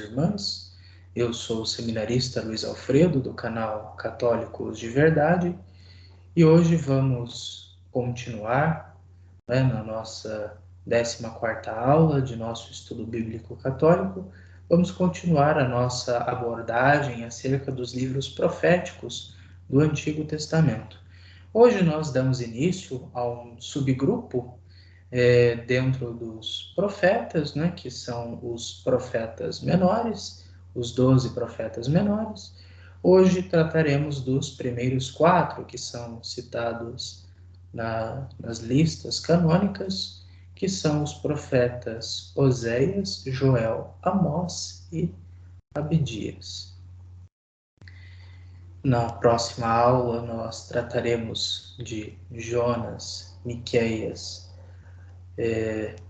irmãs. Eu sou o seminarista Luiz Alfredo, do canal Católicos de Verdade, e hoje vamos continuar, na nossa 14ª aula de nosso estudo bíblico católico. Vamos continuar a nossa abordagem acerca dos livros proféticos do Antigo Testamento. Hoje nós damos início a um subgrupo dentro dos profetas, que são os profetas menores, os 12 profetas menores. Hoje trataremos dos primeiros 4, que são citados nas listas canônicas, que são os profetas Oséias, Joel, Amós e Abdias. Na próxima aula nós trataremos de Jonas, Miqueias,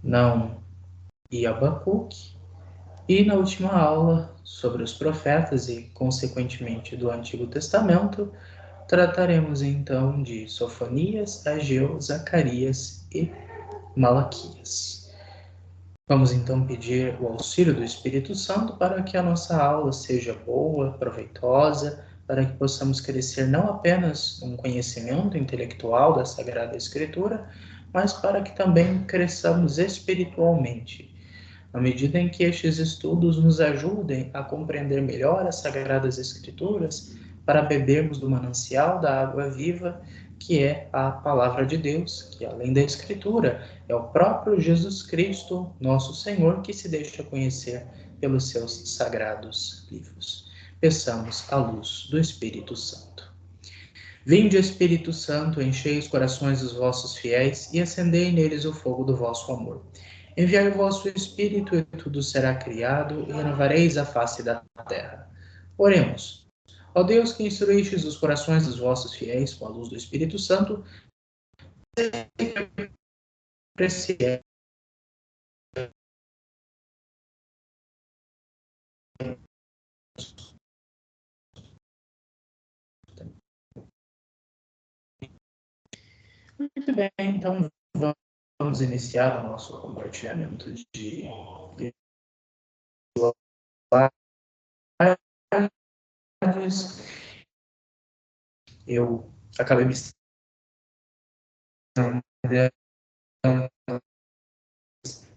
Naum e Abacuque. E na última aula, sobre os profetas e, consequentemente, do Antigo Testamento, trataremos então de Sofonias, Ageu, Zacarias e Malaquias. Vamos então pedir o auxílio do Espírito Santo para que a nossa aula seja boa, proveitosa, para que possamos crescer não apenas um conhecimento intelectual da Sagrada Escritura, mas para que também cresçamos espiritualmente, à medida em que estes estudos nos ajudem a compreender melhor as Sagradas Escrituras, para bebermos do manancial da água viva, que é a Palavra de Deus, que além da Escritura, é o próprio Jesus Cristo, nosso Senhor, que se deixa conhecer pelos seus sagrados livros. Peçamos a luz do Espírito Santo. Vinde, Espírito Santo, enchei os corações dos vossos fiéis e acendei neles o fogo do vosso amor. Enviai o vosso Espírito e tudo será criado e renovareis a face da terra. Oremos. Ó Deus, que instruístes os corações dos vossos fiéis com a luz do Espírito Santo, apreciai muito bem, então vamos iniciar o nosso compartilhamento de eu acabei me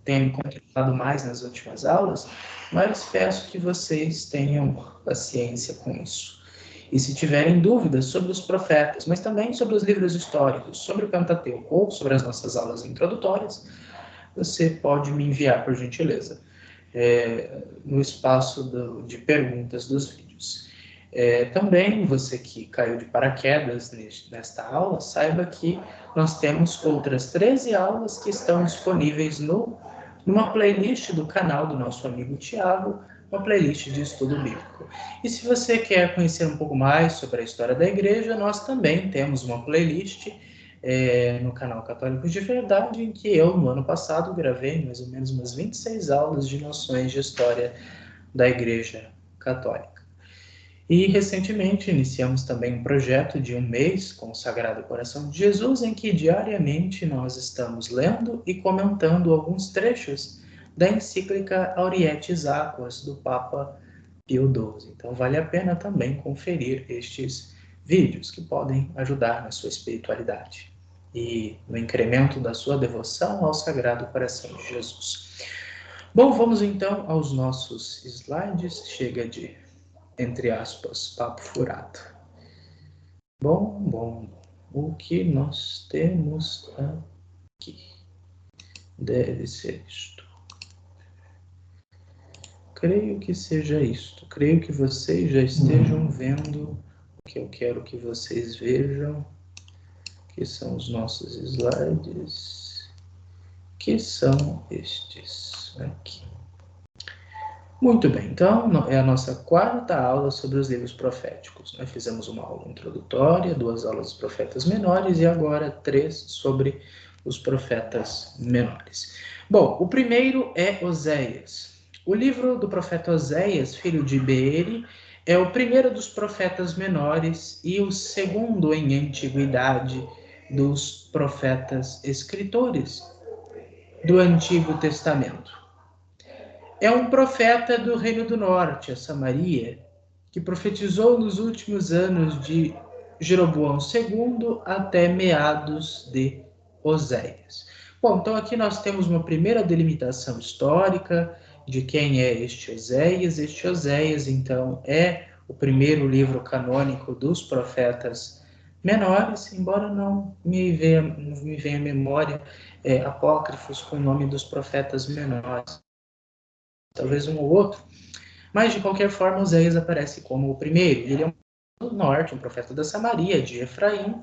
tenho me contemplado mais nas últimas aulas, mas peço que vocês tenham paciência com isso. E se tiverem dúvidas sobre os profetas, mas também sobre os livros históricos, sobre o Pentateuco ou sobre as nossas aulas introdutórias, você pode me enviar, por gentileza, no espaço de perguntas dos vídeos. Também, você que caiu de paraquedas nesta aula, saiba que nós temos outras 13 aulas que estão disponíveis numa playlist do canal do nosso amigo Tiago, uma playlist de estudo bíblico. E se você quer conhecer um pouco mais sobre a história da igreja, nós também temos uma playlist no canal Católicos de Verdade, em que eu, no ano passado, gravei mais ou menos umas 26 aulas de noções de história da Igreja Católica. E, recentemente, iniciamos também um projeto de 1 mês com o Sagrado Coração de Jesus, em que diariamente nós estamos lendo e comentando alguns trechos da encíclica Aurietis Aquas, do Papa Pio XII. Então, vale a pena também conferir estes vídeos, que podem ajudar na sua espiritualidade e no incremento da sua devoção ao Sagrado Coração de Jesus. Bom, vamos então aos nossos slides. Chega de, entre aspas, papo furado. Bom. O que nós temos aqui? Deve ser isto. Creio que seja isto. Creio que vocês já estejam vendo o que eu quero que vocês vejam, que são os nossos slides, que são estes aqui. Muito bem, então é a nossa 4ª aula sobre os livros proféticos. Nós fizemos uma aula introdutória, 2 aulas dos profetas menores e agora 3 sobre os profetas menores. Bom, o primeiro é Oséias. O livro do profeta Oséias, filho de Beeri, é o primeiro dos profetas menores e o segundo em antiguidade dos profetas escritores do Antigo Testamento. É um profeta do Reino do Norte, a Samaria, que profetizou nos últimos anos de Jeroboão II até meados de Oséias. Bom, então aqui nós temos uma primeira delimitação histórica de quem é este Oséias. Este Oséias, então, é o primeiro livro canônico dos profetas menores, embora não me venha à memória apócrifos com o nome dos profetas menores, talvez um ou outro, mas de qualquer forma Oséias aparece como o primeiro. Ele é um do norte, um profeta da Samaria, de Efraim,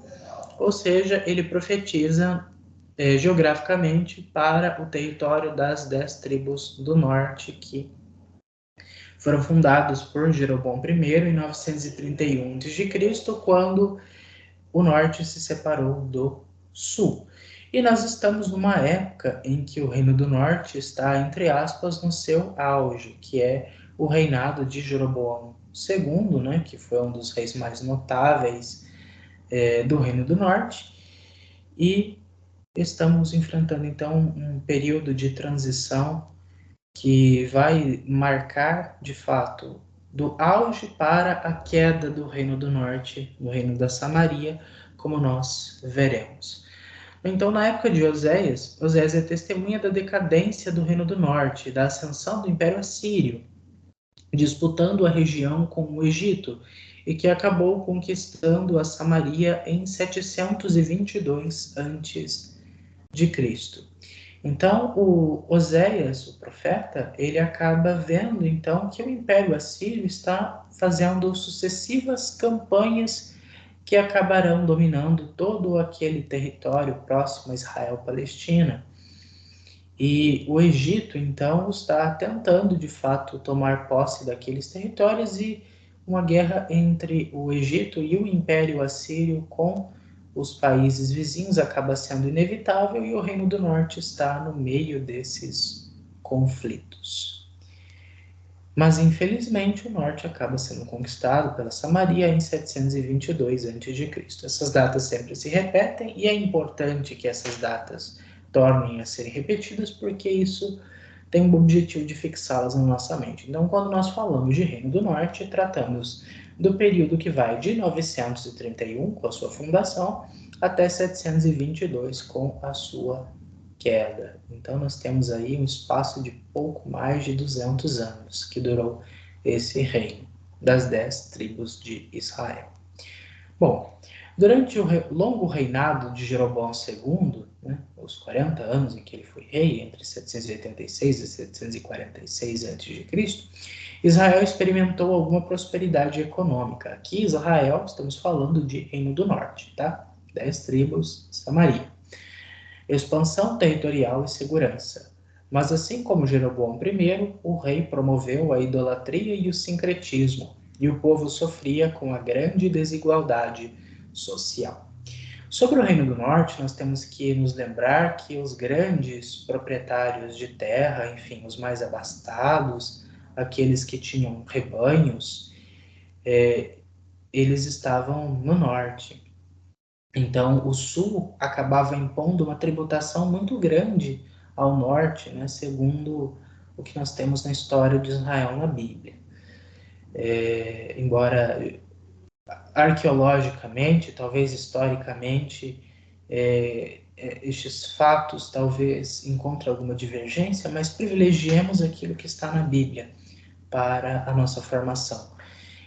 ou seja, ele profetiza geograficamente para o território das 10 tribos do norte que foram fundados por Jeroboão I em 931 a.C., quando o norte se separou do sul. E nós estamos numa época em que o Reino do Norte está, entre aspas, no seu auge, que é o reinado de Jeroboão II, né, que foi um dos reis mais notáveis do Reino do Norte, e estamos enfrentando, então, um período de transição que vai marcar, de fato, do auge para a queda do Reino do Norte, no Reino da Samaria, como nós veremos. Então, na época de Oséias, Oséias é testemunha da decadência do Reino do Norte, da ascensão do Império Assírio, disputando a região com o Egito, e que acabou conquistando a Samaria em 722 a.C. Então, o Oséias, o profeta, ele acaba vendo, então, que o Império Assírio está fazendo sucessivas campanhas que acabarão dominando todo aquele território próximo a Israel-Palestina. E o Egito, então, está tentando, de fato, tomar posse daqueles territórios, e uma guerra entre o Egito e o Império Assírio com os países vizinhos acaba sendo inevitável, e o Reino do Norte está no meio desses conflitos. Mas, infelizmente, o norte acaba sendo conquistado pela Samaria em 722 a.C. Essas datas sempre se repetem, e é importante que essas datas tornem a serem repetidas, porque isso tem o objetivo de fixá-las na nossa mente. Então, quando nós falamos de Reino do Norte, tratamos do período que vai de 931, com a sua fundação, até 722, com a sua queda. Então, nós temos aí um espaço de pouco mais de 200 anos que durou esse reino das 10 tribos de Israel. Bom, durante o longo reinado de Jeroboão II, né, os 40 anos em que ele foi rei, entre 786 e 746 a.C., Israel experimentou alguma prosperidade econômica. Aqui, Israel, estamos falando de Reino do Norte, tá? 10 tribos, Samaria. Expansão territorial e segurança. Mas assim como Jeroboão I, o rei promoveu a idolatria e o sincretismo, e o povo sofria com a grande desigualdade social. Sobre o Reino do Norte, nós temos que nos lembrar que os grandes proprietários de terra, enfim, os mais abastados, aqueles que tinham rebanhos, eles estavam no norte. Então, o sul acabava impondo uma tributação muito grande ao norte, né, segundo o que nós temos na história de Israel na Bíblia. Embora arqueologicamente, talvez historicamente, estes fatos talvez encontrem alguma divergência, mas privilegiemos aquilo que está na Bíblia para a nossa formação.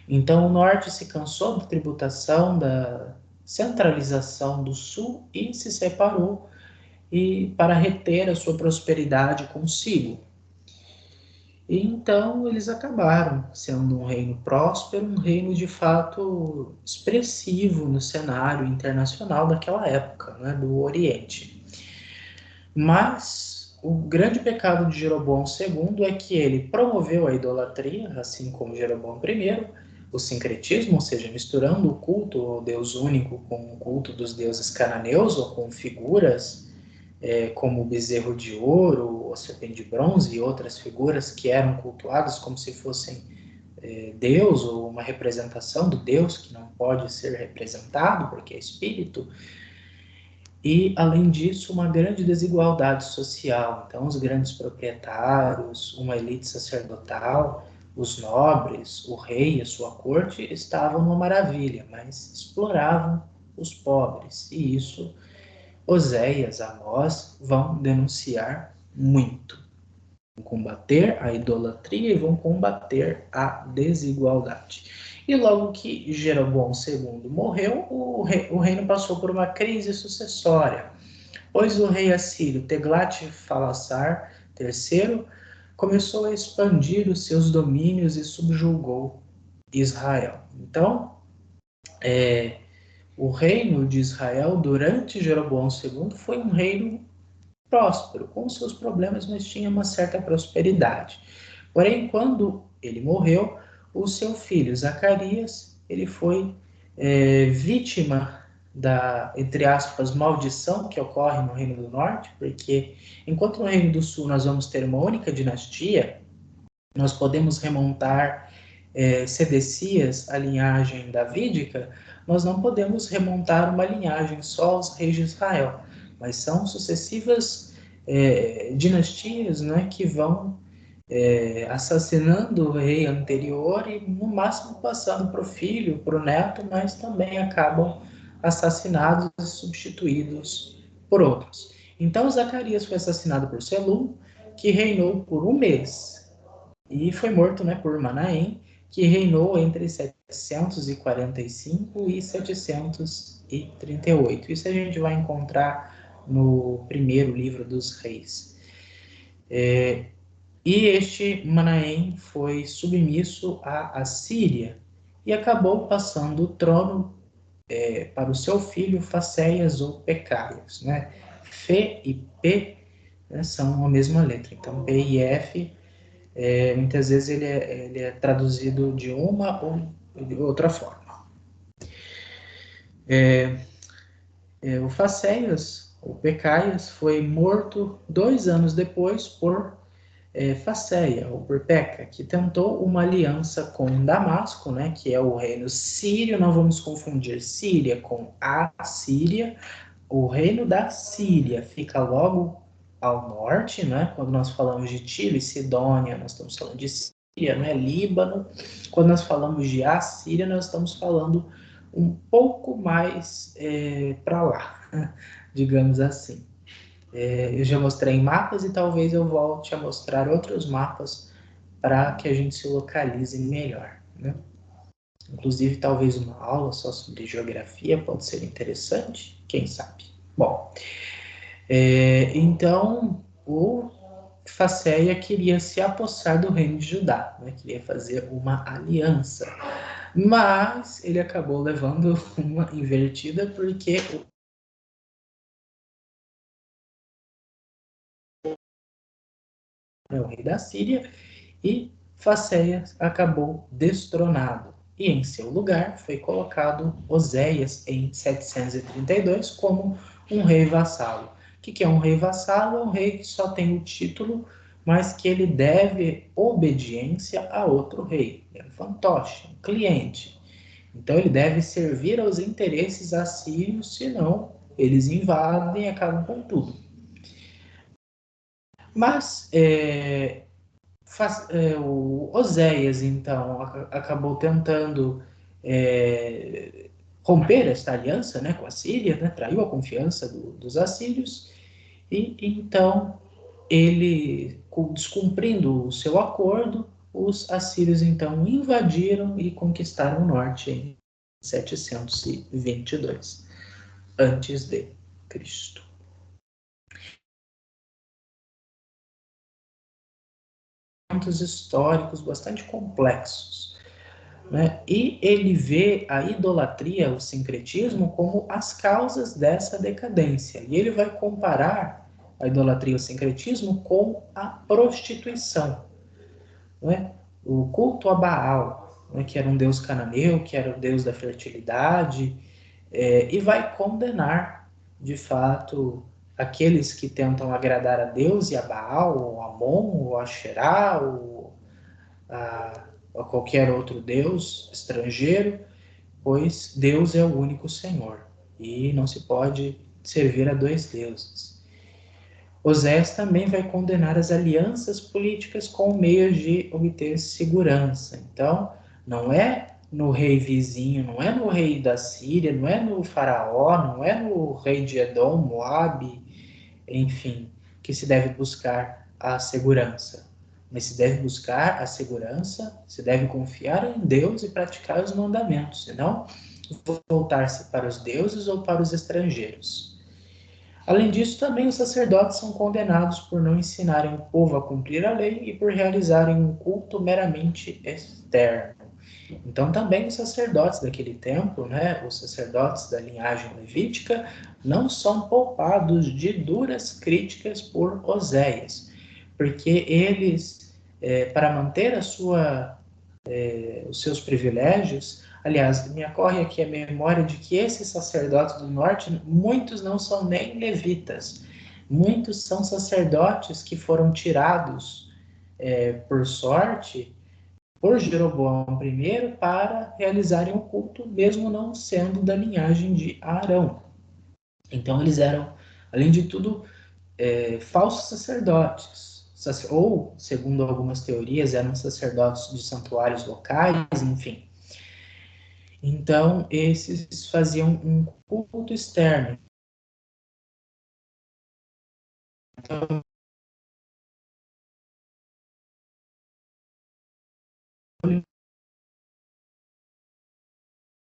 Então, o norte se cansou da tributação, da centralização do sul, e se separou, e para reter a sua prosperidade consigo. E então eles acabaram sendo um reino próspero, um reino de fato expressivo no cenário internacional daquela época, né, do Oriente. Mas o grande pecado de Jeroboão II é que ele promoveu a idolatria, assim como Jeroboão I, o sincretismo, ou seja, misturando o culto ao Deus único com o culto dos deuses cananeus, ou com figuras como o bezerro de ouro, a serpente de bronze e outras figuras que eram cultuadas como se fossem Deus, ou uma representação do Deus que não pode ser representado porque é espírito. E, além disso, uma grande desigualdade social. Então, os grandes proprietários, uma elite sacerdotal, os nobres, o rei e a sua corte estavam numa maravilha, mas exploravam os pobres. E isso Oséias, Amós vão denunciar muito. Vão combater a idolatria e vão combater a desigualdade. E logo que Jeroboão II morreu, o reino passou por uma crise sucessória, pois o rei assírio Teglat-Falassar III começou a expandir os seus domínios e subjugou Israel. Então, o reino de Israel durante Jeroboão II foi um reino próspero, com seus problemas, mas tinha uma certa prosperidade. Porém, quando ele morreu, o seu filho Zacarias, ele foi vítima da, entre aspas, maldição que ocorre no Reino do Norte, porque enquanto no Reino do Sul nós vamos ter uma única dinastia, nós podemos remontar Sedecias, a linhagem davídica, nós não podemos remontar uma linhagem só aos reis de Israel, mas são sucessivas dinastias, né, que vão assassinando o rei anterior e, no máximo, passando para o filho, para o neto, mas também acabam assassinados e substituídos por outros. Então, Zacarias foi assassinado por Selum, que reinou por um mês, e foi morto, né, por Manaém, que reinou entre 745 e 738. Isso a gente vai encontrar no primeiro livro dos reis. E este Manaém foi submisso à Assíria e acabou passando o trono para o seu filho Facéias ou Pecaias, né? Fê e P, né, são a mesma letra. Então, P e F, muitas vezes ele é traduzido de uma ou de outra forma. O Facéias, ou Pecaias, foi morto 2 anos depois por Facéia, ou por Peca, que tentou uma aliança com Damasco, né, que é o reino sírio. Não vamos confundir Síria com a Síria. O reino da Síria fica logo ao norte, né? Quando nós falamos de Tiro e Sidônia, nós estamos falando de Síria, né? Líbano. Quando nós falamos de Assíria, nós estamos falando um pouco mais para lá, digamos assim. Eu já mostrei mapas e talvez eu volte a mostrar outros mapas para que a gente se localize melhor, né? Inclusive, talvez uma aula só sobre geografia pode ser interessante, quem sabe. Bom, então o Facéia queria se apossar do reino de Judá, né? Queria fazer uma aliança, mas ele acabou levando uma invertida porque o rei da Síria, e Facéias acabou destronado. E em seu lugar foi colocado Oséias em 732 como um rei vassalo. O que é um rei vassalo? É um rei que só tem o título, mas que ele deve obediência a outro rei. É um fantoche, um cliente. Então ele deve servir aos interesses assírios, senão eles invadem e acabam com tudo. Mas o Oséias, então, acabou tentando romper esta aliança, né, com a Síria, né, traiu a confiança dos assírios, e então ele, descumprindo o seu acordo, os assírios então invadiram e conquistaram o norte em 722 antes de Cristo. Históricos bastante complexos, né? E ele vê a idolatria, o sincretismo, como as causas dessa decadência. E ele vai comparar a idolatria e o sincretismo com a prostituição, né? O culto a Baal, né, que era um deus cananeu, que era o deus da fertilidade, e vai condenar, de fato, aqueles que tentam agradar a Deus e a Baal, ou a Amon, ou a Xerá, ou a qualquer outro deus estrangeiro, pois Deus é o único Senhor e não se pode servir a dois deuses. Oséias também vai condenar as alianças políticas com meios de obter segurança. Então, não é no rei vizinho, não é no rei da Síria, não é no faraó, não é no rei de Edom, Moabe, enfim, que se deve buscar a segurança. Mas se deve buscar a segurança, se deve confiar em Deus e praticar os mandamentos, senão voltar-se para os deuses ou para os estrangeiros. Além disso, também os sacerdotes são condenados por não ensinarem o povo a cumprir a lei e por realizarem um culto meramente externo. Então, também os sacerdotes daquele tempo, né, os sacerdotes da linhagem levítica, não são poupados de duras críticas por Oséias, porque eles, para manter os seus privilégios. Aliás, me ocorre aqui a memória de que esses sacerdotes do norte, muitos não são nem levitas, muitos são sacerdotes que foram tirados por sorte por Jeroboão I para realizarem o culto, mesmo não sendo da linhagem de Arão. Então eles eram, além de tudo, falsos sacerdotes, ou, segundo algumas teorias, eram sacerdotes de santuários locais, enfim. Então, esses faziam um culto externo. Então,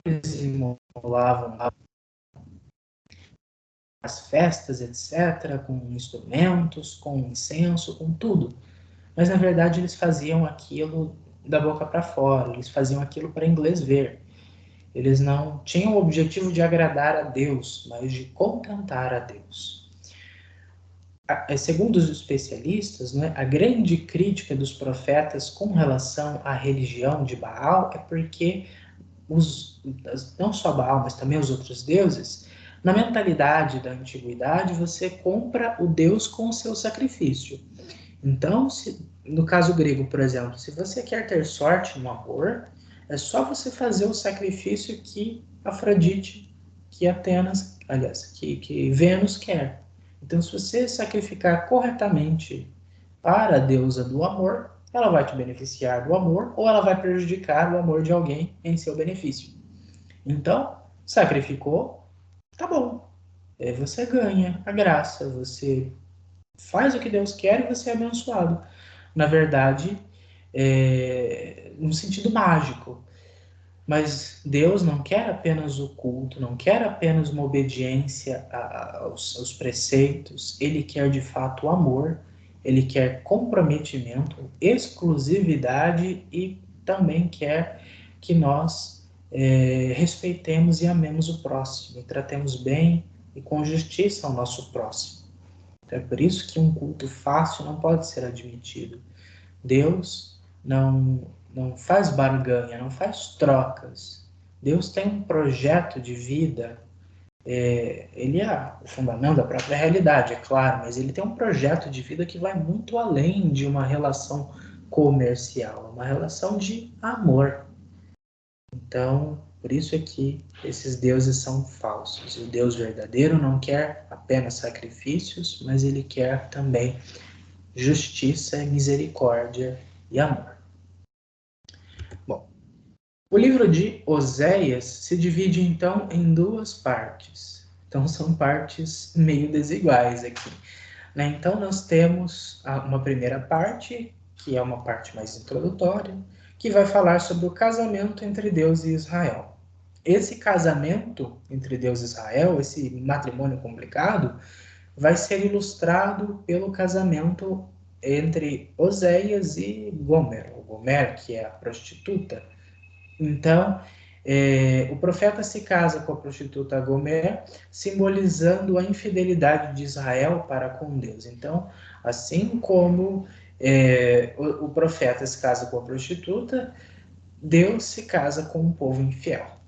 eles imolavam as festas, etc., com instrumentos, com incenso, com tudo. Mas, na verdade, eles faziam aquilo da boca para fora, eles faziam aquilo para inglês ver. Eles não tinham o objetivo de agradar a Deus, mas de contentar a Deus. Segundo os especialistas, né, a grande crítica dos profetas com relação à religião de Baal é porque não só Baal, mas também os outros deuses, na mentalidade da antiguidade, você compra o Deus com o seu sacrifício. Então, no caso grego, por exemplo, se você quer ter sorte no amor, é só você fazer o sacrifício que Afrodite, que Atenas, aliás, que Vênus quer. Então, se você sacrificar corretamente para a deusa do amor, ela vai te beneficiar do amor ou ela vai prejudicar o amor de alguém em seu benefício. Então, sacrificou, tá bom. Você ganha a graça, você faz o que Deus quer e você é abençoado. Na verdade, no sentido mágico. Mas Deus não quer apenas o culto, não quer apenas uma obediência aos preceitos, Ele quer de fato o amor, Ele quer comprometimento, exclusividade e também quer que nós respeitemos e amemos o próximo, e tratemos bem e com justiça o nosso próximo. Então, é por isso que um culto fácil não pode ser admitido. Deus não faz barganha, não faz trocas. Deus tem um projeto de vida, ele é o fundamento da própria realidade, é claro, mas ele tem um projeto de vida que vai muito além de uma relação comercial, uma relação de amor. Então, por isso é que esses deuses são falsos. O Deus verdadeiro não quer apenas sacrifícios, mas ele quer também justiça, misericórdia e amor. Bom, o livro de Oséias se divide então em duas partes. Então são partes meio desiguais aqui, né? Então nós temos uma primeira parte, que é uma parte mais introdutória, que vai falar sobre o casamento entre Deus e Israel. Esse casamento entre Deus e Israel, esse matrimônio complicado, vai ser ilustrado pelo casamento entre Oséias e Gomer, o Gomer, que é a prostituta. Então, o profeta se casa com a prostituta Gomer, simbolizando a infidelidade de Israel para com Deus. Então, assim como o profeta se casa com a prostituta, Deus se casa com um povo infiel.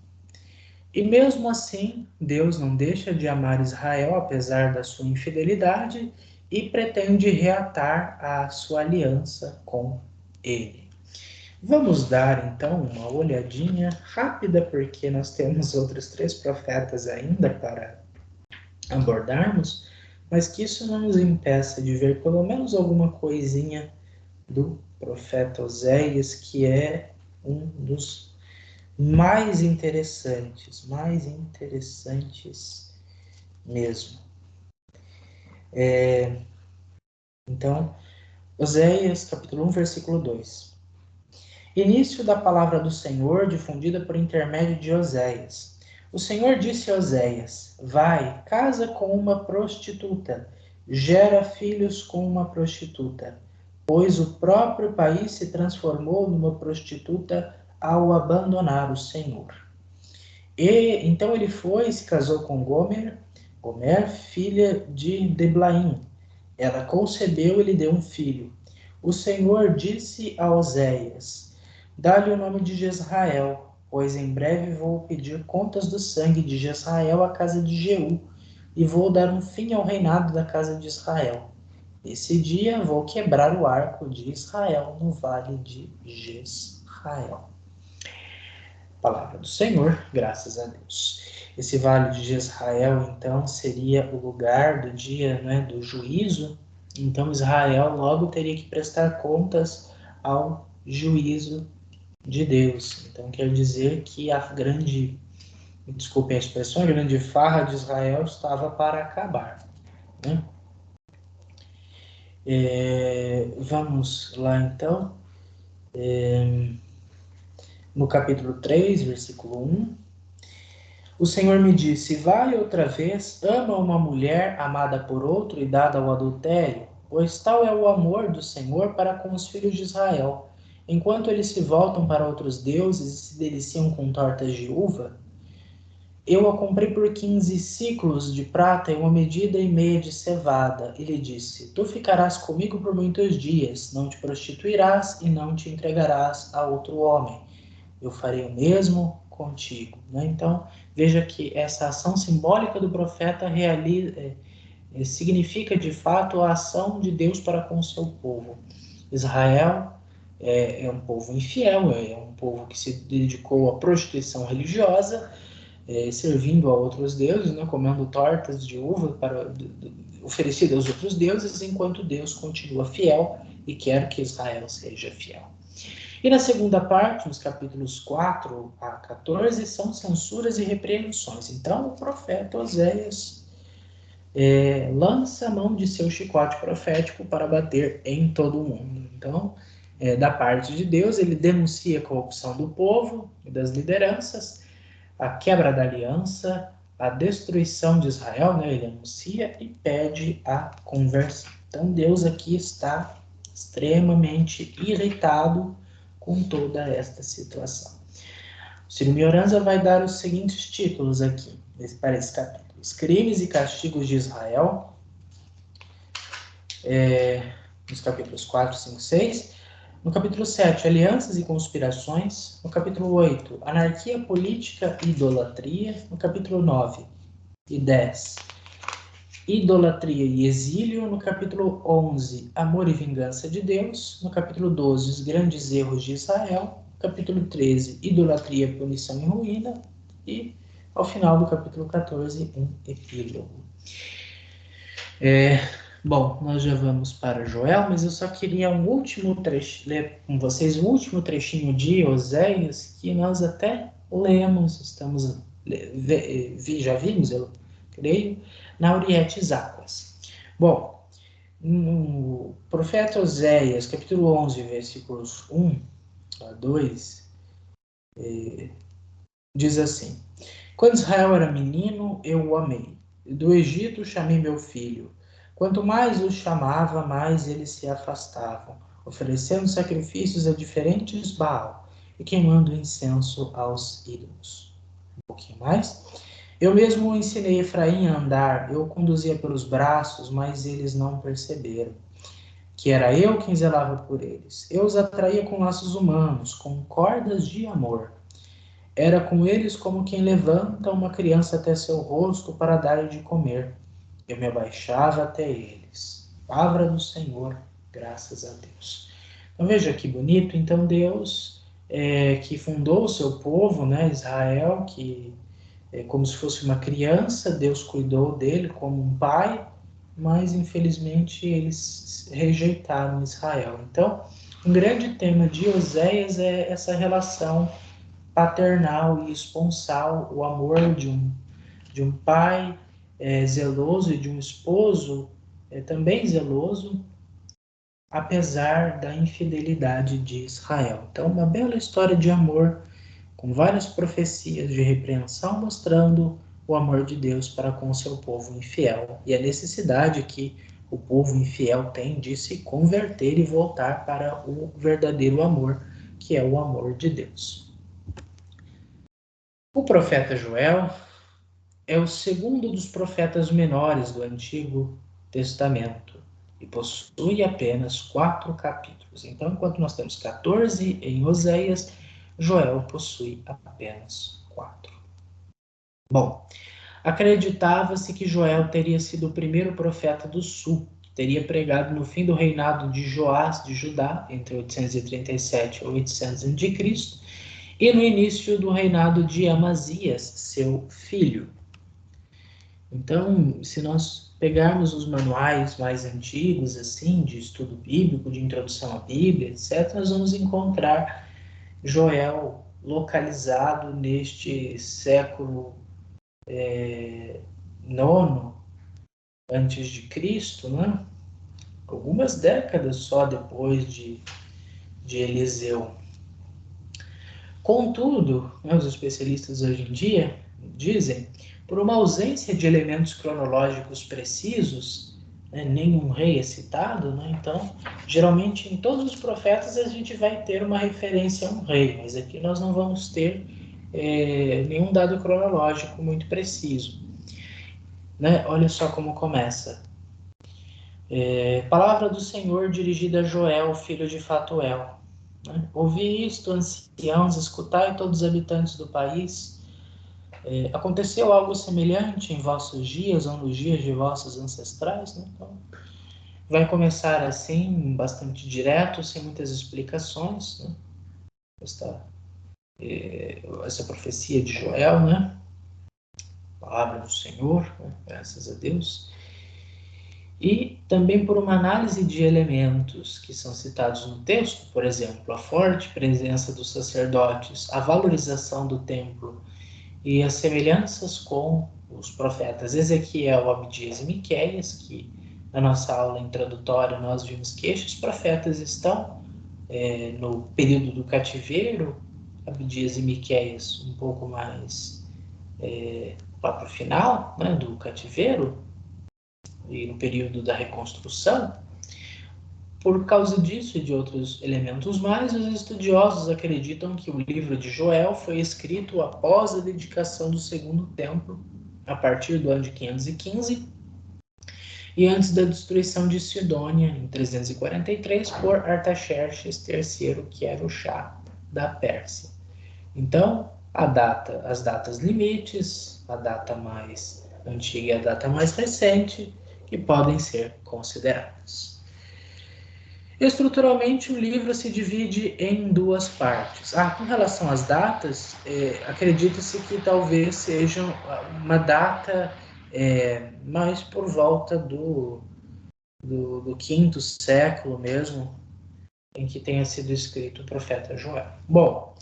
E mesmo assim, Deus não deixa de amar Israel, apesar da sua infidelidade, e pretende reatar a sua aliança com ele. Vamos dar então uma olhadinha rápida, porque nós temos outros 3 profetas ainda para abordarmos, mas que isso não nos impeça de ver pelo menos alguma coisinha do profeta Oséias, que é um dos mais interessantes mesmo. Então, Oséias, capítulo 1, versículo 2. Início da palavra do Senhor, difundida por intermédio de Oséias. O Senhor disse a Oséias: Vai, casa com uma prostituta, gera filhos com uma prostituta, pois o próprio país se transformou numa prostituta ao abandonar o Senhor. E então ele foi e se casou com Gomer, filha de Deblaim. Ela concebeu e lhe deu um filho. O Senhor disse a Oséias: Dá-lhe o nome de Jezrael, pois em breve vou pedir contas do sangue de Jezrael à casa de Jeú, e vou dar um fim ao reinado da casa de Israel. Nesse dia vou quebrar o arco de Israel no vale de Jezrael. Palavra do Senhor, graças a Deus. Esse vale de Jezrael, então, seria o lugar do dia, né, do juízo. Então, Israel logo teria que prestar contas ao juízo de Deus. Então, quer dizer que a grande, desculpem a expressão, a grande farra de Israel estava para acabar, né? Vamos lá, então. No capítulo 3, versículo 1. O Senhor me disse: Vai outra vez, ama uma mulher amada por outro e dada ao adultério, pois tal é o amor do Senhor para com os filhos de Israel. Enquanto eles se voltam para outros deuses e se deliciam com tortas de uva, eu a comprei por 15 ciclos de prata e 1,5 medida de cevada. E lhe disse: Tu ficarás comigo por muitos dias, não te prostituirás e não te entregarás a outro homem. Eu farei o mesmo contigo. Né? Então, veja que essa ação simbólica do profeta significa, de fato, a ação de Deus para com o seu povo. Israel é um povo infiel, é um povo que se dedicou à prostituição religiosa, servindo a outros deuses, né? Comendo tortas de uva oferecidas aos outros deuses, enquanto Deus continua fiel e quer que Israel seja fiel. E na segunda parte, nos capítulos 4 a 14, são censuras e repreensões. Então, o profeta Oséias lança a mão de seu chicote profético para bater em todo o mundo. Então, da parte de Deus, ele denuncia a corrupção do povo e das lideranças, a quebra da aliança, a destruição de Israel, né? Ele anuncia e pede a conversão. Então, Deus aqui está extremamente irritado com toda esta situação. O Ciro Mioranza vai dar os seguintes títulos aqui, para esse capítulo: Os crimes e castigos de Israel, nos capítulos 4, 5, 6. No capítulo 7, alianças e conspirações. No capítulo 8, anarquia política e idolatria. No capítulo 9 e 10, idolatria e exílio. No capítulo 11, amor e vingança de Deus. No capítulo 12, os grandes erros de Israel. No capítulo 13, idolatria, punição e ruína. E, ao final do capítulo 14, um epílogo. Bom, nós já vamos para Joel, mas eu só queria ler com vocês um último trechinho de Oséias, que nós até lemos, já vimos, eu creio, na Orietes Aquas. Bom, no profeta Oséias, capítulo 11, versículos 1 a 2, diz assim: Quando Israel era menino, eu o amei. Do Egito chamei meu filho. Quanto mais os chamava, mais eles se afastavam, oferecendo sacrifícios a diferentes Baal e queimando incenso aos ídolos. Um pouquinho mais. Eu mesmo ensinei Efraim a andar, eu o conduzia pelos braços, mas eles não perceberam que era eu quem zelava por eles. Eu os atraía com laços humanos, com cordas de amor. Era com eles como quem levanta uma criança até seu rosto para dar-lhe de comer. Eu me abaixava até eles. Palavra do Senhor, graças a Deus. Então veja que bonito. Então Deus, que fundou o seu povo, né, Israel, que como se fosse uma criança, Deus cuidou dele como um pai, mas infelizmente eles rejeitaram Israel. Então, um grande tema de Oséias é essa relação paternal e esponsal, o amor de um pai zeloso e de um esposo também zeloso, apesar da infidelidade de Israel. Então, uma bela história de amor, com várias profecias de repreensão, mostrando o amor de Deus para com o seu povo infiel e a necessidade que o povo infiel tem de se converter e voltar para o verdadeiro amor, que é o amor de Deus. O profeta Joel é o segundo dos profetas menores do Antigo Testamento e possui apenas 4 capítulos. Então, enquanto nós temos 14 em Oséias, Joel possui apenas 4. Bom, acreditava-se que Joel teria sido o primeiro profeta do sul, que teria pregado no fim do reinado de Joás de Judá, entre 837 e 800 a.C., e no início do reinado de Amazias, seu filho. Então, se nós pegarmos os manuais mais antigos, assim, de estudo bíblico, de introdução à Bíblia, etc., nós vamos encontrar Joel localizado neste século nono antes de Cristo, né? Algumas décadas só depois de Eliseu. Contudo, os especialistas hoje em dia dizem, por uma ausência de elementos cronológicos precisos, nenhum rei é citado, então, geralmente em todos os profetas a gente vai ter uma referência a um rei, mas aqui nós não vamos ter nenhum dado cronológico muito preciso. Olha só como começa. Palavra do Senhor dirigida a Joel, filho de Fatuel. Ouvi isto, anciãos, escutai todos os habitantes do país. Aconteceu algo semelhante em vossos dias ou nos dias de vossos ancestrais? Então, vai começar assim, bastante direto, sem muitas explicações, essa profecia de Joel, Palavra do Senhor, graças a Deus. E também por uma análise de elementos que são citados no texto, por exemplo, a forte presença dos sacerdotes, a valorização do templo e as semelhanças com os profetas Ezequiel, Abdias e Miqueias, que na nossa aula introdutória nós vimos que estes profetas estão no período do cativeiro, Abdias e Miqueias um pouco mais lá para o final do cativeiro, e no período da reconstrução. Por causa disso e de outros elementos mais, os estudiosos acreditam que o livro de Joel foi escrito após a dedicação do segundo templo, a partir do ano de 515, e antes da destruição de Sidônia, em 343, por Artaxerxes III, que era o Shah da Pérsia. Então, as datas limites, a data mais antiga e a data mais recente, que podem ser consideradas. Estruturalmente, o livro se divide em 2 partes. Com relação às datas, acredita-se que talvez seja uma data mais por volta do 5º século mesmo, em que tenha sido escrito o profeta Joel. Bom,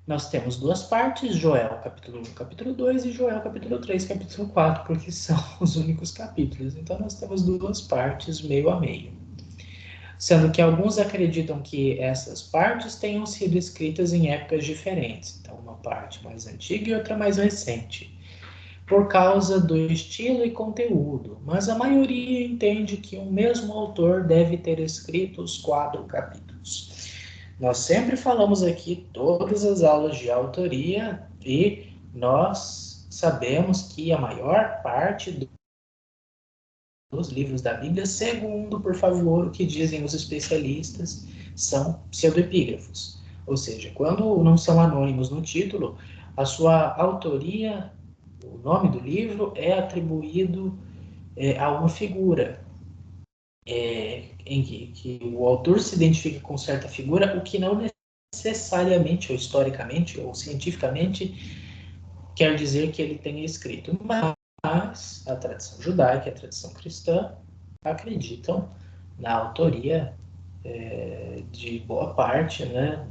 nós temos 2 partes, Joel capítulo 1, capítulo 2 e Joel capítulo 3, capítulo 4, porque são os únicos capítulos. Então nós temos 2 partes meio a meio. Sendo que alguns acreditam que essas partes tenham sido escritas em épocas diferentes. Então uma parte mais antiga e outra mais recente, por causa do estilo e conteúdo. Mas a maioria entende que um mesmo autor deve ter escrito os 4 capítulos. Nós sempre falamos aqui todas as aulas de autoria e nós sabemos que a maior parte dos livros da Bíblia, segundo, por favor, o que dizem os especialistas, são pseudoepígrafos. Ou seja, quando não são anônimos no título, a sua autoria, o nome do livro, é atribuído a uma figura. Em que o autor se identifica com certa figura, o que não necessariamente, ou historicamente, ou cientificamente, quer dizer que ele tenha escrito, mas a tradição judaica e a tradição cristã acreditam na autoria de boa parte, né,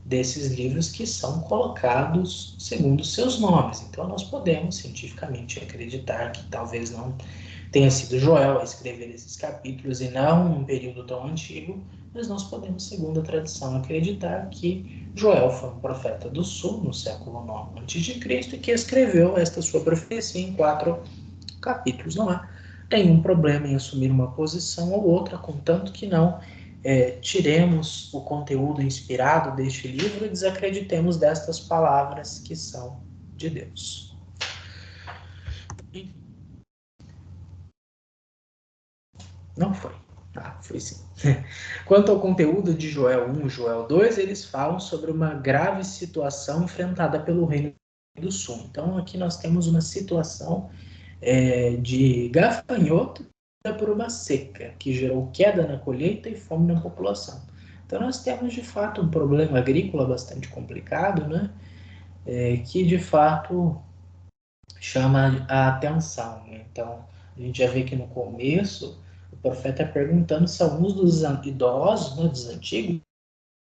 desses livros que são colocados segundo seus nomes. Então, nós podemos cientificamente acreditar que talvez não tenha sido Joel a escrever esses capítulos e não um período tão antigo, mas nós podemos, segundo a tradição, acreditar que Joel foi um profeta do sul, no século IX a.C., e que escreveu esta sua profecia em 4 capítulos. Não há nenhum problema em assumir uma posição ou outra, contanto que não tiremos o conteúdo inspirado deste livro e desacreditemos destas palavras que são de Deus. Não foi. Foi sim. Quanto ao conteúdo de Joel 1 e Joel 2, eles falam sobre uma grave situação enfrentada pelo Reino do Sul. Então, aqui nós temos uma situação de gafanhoto por uma seca, que gerou queda na colheita e fome na população. Então, nós temos, de fato, um problema agrícola bastante complicado, né? Que, de fato, chama a atenção, né? Então, a gente já vê que no começo, o profeta perguntando se alguns dos idosos, né, dos antigos,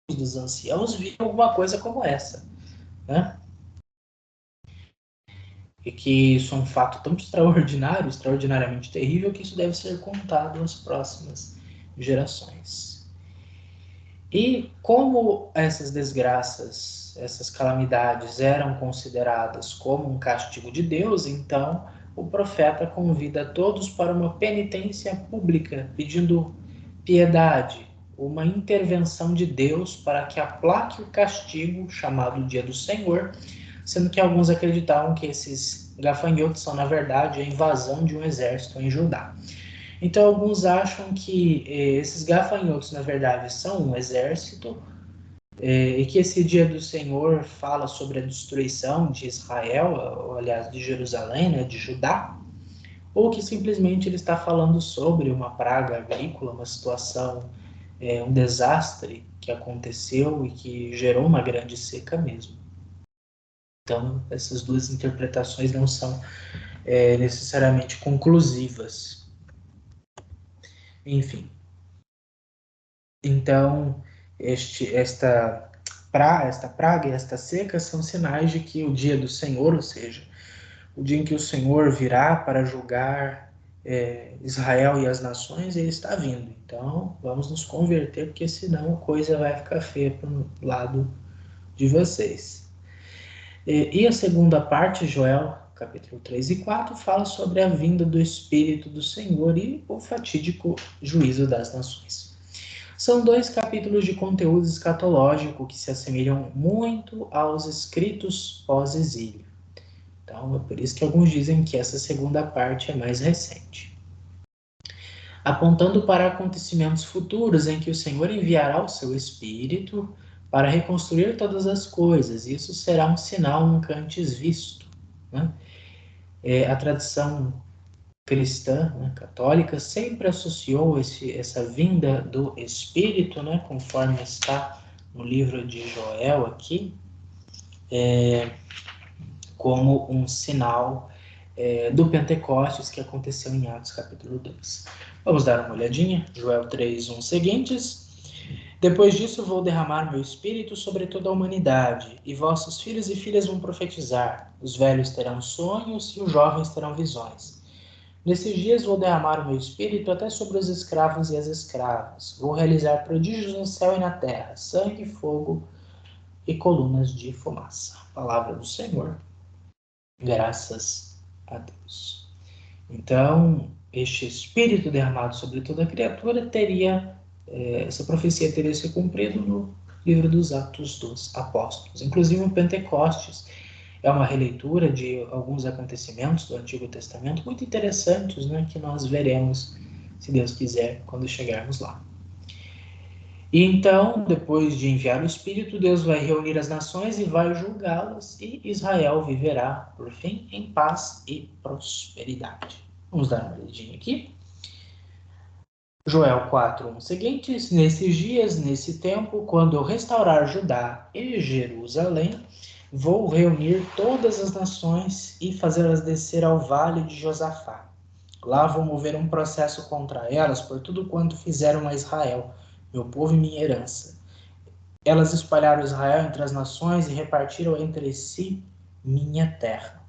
dos anciãos, viram alguma coisa como essa, né? E que isso é um fato tão extraordinário, extraordinariamente terrível, que isso deve ser contado às próximas gerações. E como essas desgraças, essas calamidades eram consideradas como um castigo de Deus, então o profeta convida todos para uma penitência pública, pedindo piedade, uma intervenção de Deus para que aplaque o castigo chamado Dia do Senhor, sendo que alguns acreditavam que esses gafanhotos são, na verdade, a invasão de um exército em Judá. Então, alguns acham que esses gafanhotos, na verdade, são um exército, e que esse dia do Senhor fala sobre a destruição de Israel, ou, aliás, de Jerusalém, né, de Judá, ou que simplesmente ele está falando sobre uma praga agrícola, uma situação, um desastre que aconteceu e que gerou uma grande seca mesmo. Então, essas duas interpretações não são necessariamente conclusivas. Enfim. Então, esta praga e esta seca são sinais de que o dia do Senhor, ou seja, o dia em que o Senhor virá para julgar Israel e as nações, ele está vindo. Então, vamos nos converter, porque senão a coisa vai ficar feia para o lado de vocês. E a segunda parte, Joel, capítulo 3 e 4, fala sobre a vinda do Espírito do Senhor e o fatídico juízo das nações. São 2 capítulos de conteúdo escatológico que se assemelham muito aos escritos pós-exílio. Então, é por isso que alguns dizem que essa segunda parte é mais recente. Apontando para acontecimentos futuros em que o Senhor enviará o seu Espírito para reconstruir todas as coisas. Isso será um sinal nunca antes visto, né? A tradição cristã, né, católica, sempre associou essa vinda do Espírito, né, conforme está no livro de Joel aqui, como um sinal do Pentecostes que aconteceu em Atos capítulo 2. Vamos dar uma olhadinha, Joel 3, 1 seguintes. Depois disso vou derramar meu espírito sobre toda a humanidade, e vossos filhos e filhas vão profetizar, os velhos terão sonhos e os jovens terão visões. Nesses dias vou derramar o meu espírito até sobre os escravos e as escravas. Vou realizar prodígios no céu e na terra, sangue, fogo e colunas de fumaça. Palavra do Senhor. Graças a Deus. Então, este espírito derramado sobre toda a criatura essa profecia teria se cumprido no livro dos Atos dos Apóstolos. Inclusive, o Pentecostes é uma releitura de alguns acontecimentos do Antigo Testamento muito interessantes, né, que nós veremos, se Deus quiser, quando chegarmos lá. E então, depois de enviar o Espírito, Deus vai reunir as nações e vai julgá-las, e Israel viverá, por fim, em paz e prosperidade. Vamos dar uma olhadinha aqui. Joel 4:1 seguintes, nesses dias, nesse tempo, quando eu restaurar Judá e Jerusalém, Vou reunir todas as nações e fazê-las descer ao vale de Josafá. Lá vou mover um processo contra elas por tudo quanto fizeram a Israel, meu povo e minha herança. Elas espalharam Israel entre as nações e repartiram entre si minha terra.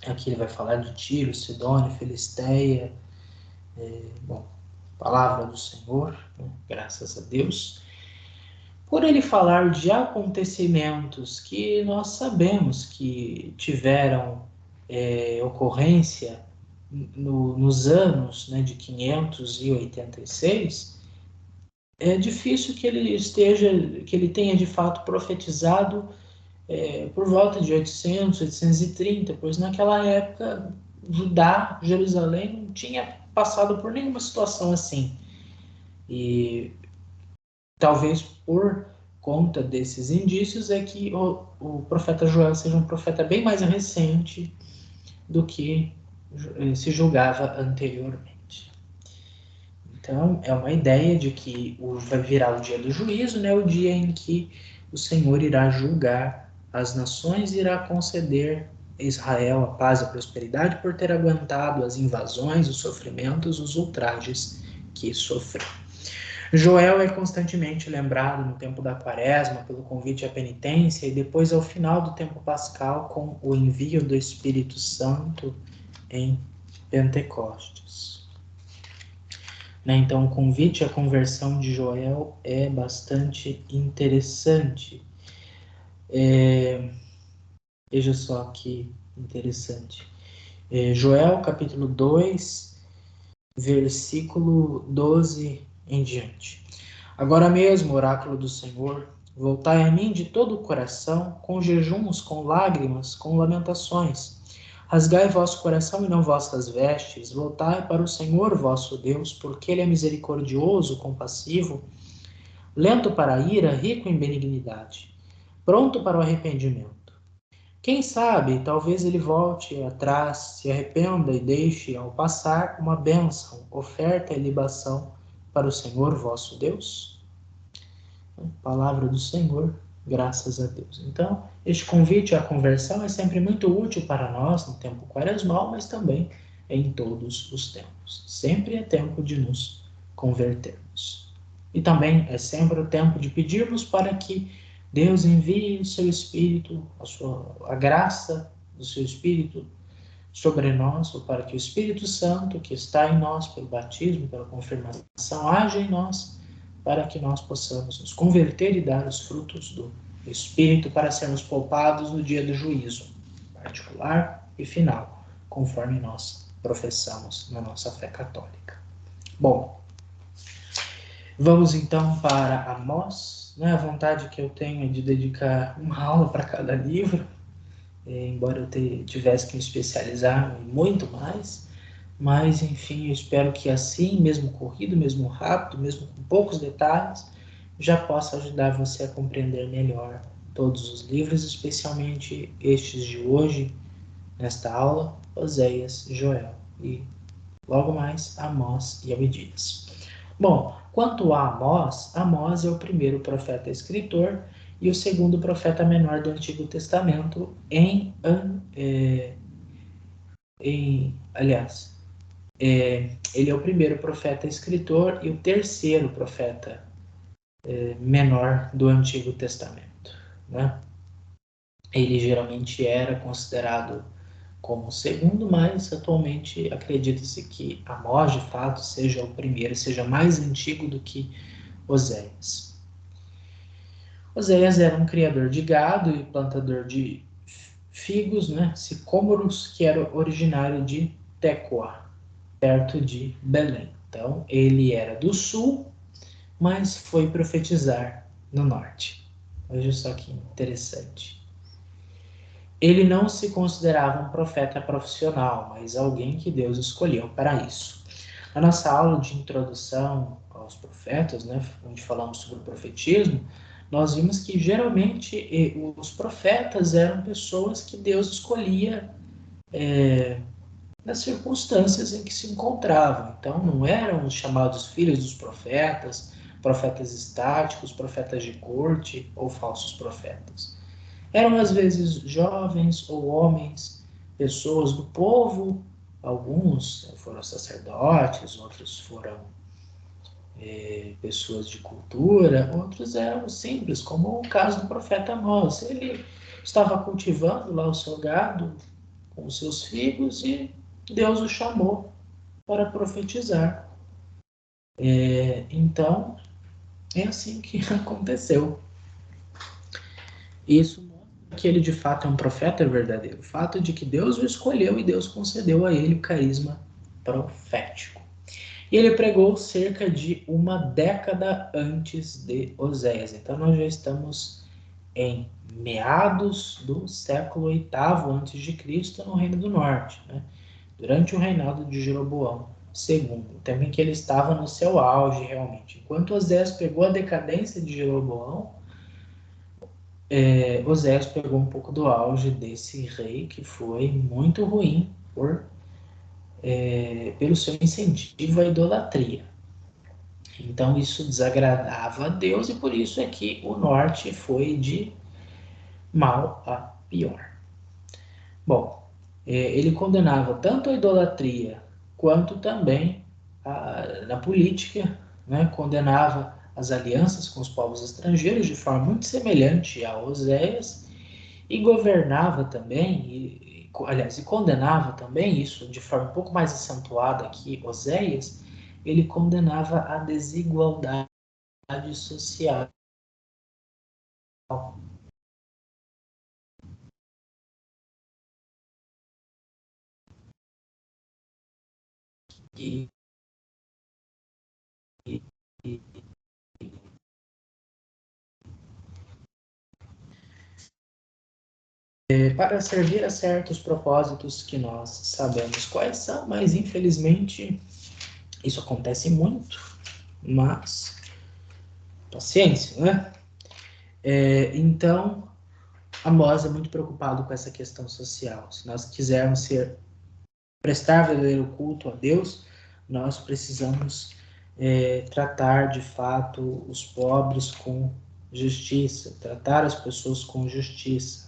Aqui ele vai falar de Tiro, Sidônia, Filisteia. Bom, palavra do Senhor, né? Graças a Deus. Por ele falar de acontecimentos que nós sabemos que tiveram ocorrência nos anos, né, de 586, é difícil que ele tenha de fato profetizado por volta de 800, 830, pois naquela época Judá, Jerusalém, não tinha passado por nenhuma situação assim. E talvez por conta desses indícios é que o profeta Joel seja um profeta bem mais recente do que se julgava anteriormente. Então, é uma ideia de que vai virar o dia do juízo, né? O dia em que o Senhor irá julgar as nações e irá conceder a Israel a paz e a prosperidade por ter aguentado as invasões, os sofrimentos, os ultrajes que sofreu. Joel é constantemente lembrado no tempo da quaresma pelo convite à penitência e depois ao final do tempo pascal com o envio do Espírito Santo em Pentecostes. Então, o convite à conversão de Joel é bastante interessante. Veja só que interessante. Joel, capítulo 2, versículo 12 em diante. Agora mesmo, oráculo do Senhor, voltai a mim de todo o coração, com jejuns, com lágrimas, com lamentações. Rasgai vosso coração e não vossas vestes, voltai para o Senhor vosso Deus, porque Ele é misericordioso, compassivo, lento para a ira, rico em benignidade, pronto para o arrependimento. Quem sabe, talvez ele volte atrás, se arrependa e deixe ao passar uma bênção, oferta e libação para o Senhor vosso Deus? Palavra do Senhor, graças a Deus. Então, este convite à conversão é sempre muito útil para nós no tempo quaresmal, mas também em todos os tempos. Sempre é tempo de nos convertermos. E também é sempre o tempo de pedirmos para que Deus envie o seu Espírito, a graça do seu Espírito sobre nós, ou para que o Espírito Santo, que está em nós pelo batismo, pela confirmação, haja em nós, para que nós possamos nos converter e dar os frutos do Espírito para sermos poupados no dia do juízo, particular e final, conforme nós professamos na nossa fé católica. Bom, vamos então para Amós, né? A vontade que eu tenho é de dedicar uma aula para cada livro, embora eu tivesse que me especializar muito mais, mas enfim, eu espero que assim, mesmo corrido, mesmo rápido, mesmo com poucos detalhes, já possa ajudar você a compreender melhor todos os livros, especialmente estes de hoje, nesta aula, Oséias, Joel e logo mais Amós e Abdias. Bom, quanto a Amós, Amós é o primeiro profeta escritor e o segundo profeta menor do Antigo Testamento ele é o primeiro profeta escritor e o terceiro profeta menor do Antigo Testamento, né? Ele geralmente era considerado como o segundo, mas atualmente acredita-se que Amós, de fato, seja o primeiro, seja mais antigo do que Oséias. Oséias era um criador de gado e plantador de figos, né, sicômoros, que era originário de Tecoa, perto de Belém. Então, ele era do sul, mas foi profetizar no norte. Veja só que interessante. Ele não se considerava um profeta profissional, mas alguém que Deus escolheu para isso. Na nossa aula de introdução aos profetas, né, onde falamos sobre o profetismo, nós vimos que geralmente os profetas eram pessoas que Deus escolhia nas circunstâncias em que se encontravam. Então, não eram os chamados filhos dos profetas, profetas estáticos, profetas de corte ou falsos profetas. Eram às vezes jovens ou homens, pessoas do povo, alguns foram sacerdotes, outros foram pessoas de cultura, outros eram simples, como o caso do profeta Amós. Ele estava cultivando lá o seu gado com os seus filhos e Deus o chamou para profetizar. Então, é assim que aconteceu. Isso mostra que ele de fato é um profeta verdadeiro. O fato de que Deus o escolheu e Deus concedeu a ele o carisma profético. E ele pregou cerca de uma década antes de Oséias. Então nós já estamos em meados do século VIII antes de Cristo no Reino do Norte, né? Durante o reinado de Jeroboão II, o tempo em que ele estava no seu auge realmente. Enquanto Oséias pegou a decadência de Jeroboão, Oséias pegou um pouco do auge desse rei que foi muito ruim pelo seu incentivo à idolatria. Então isso desagradava a Deus e por isso é que o norte foi de mal a pior. Bom, ele condenava tanto a idolatria quanto também na política, né? Condenava as alianças com os povos estrangeiros de forma muito semelhante a Oséias e governava também, aliás, e condenava também isso de forma um pouco mais acentuada que Oséias, ele condenava a desigualdade social. E, e, e, para servir a certos propósitos que nós sabemos quais são, mas infelizmente isso acontece muito, mas paciência, né? Então, Amós é muito preocupado com essa questão social. Se nós quisermos prestar verdadeiro culto a Deus, nós precisamos tratar de fato os pobres com justiça, tratar as pessoas com justiça.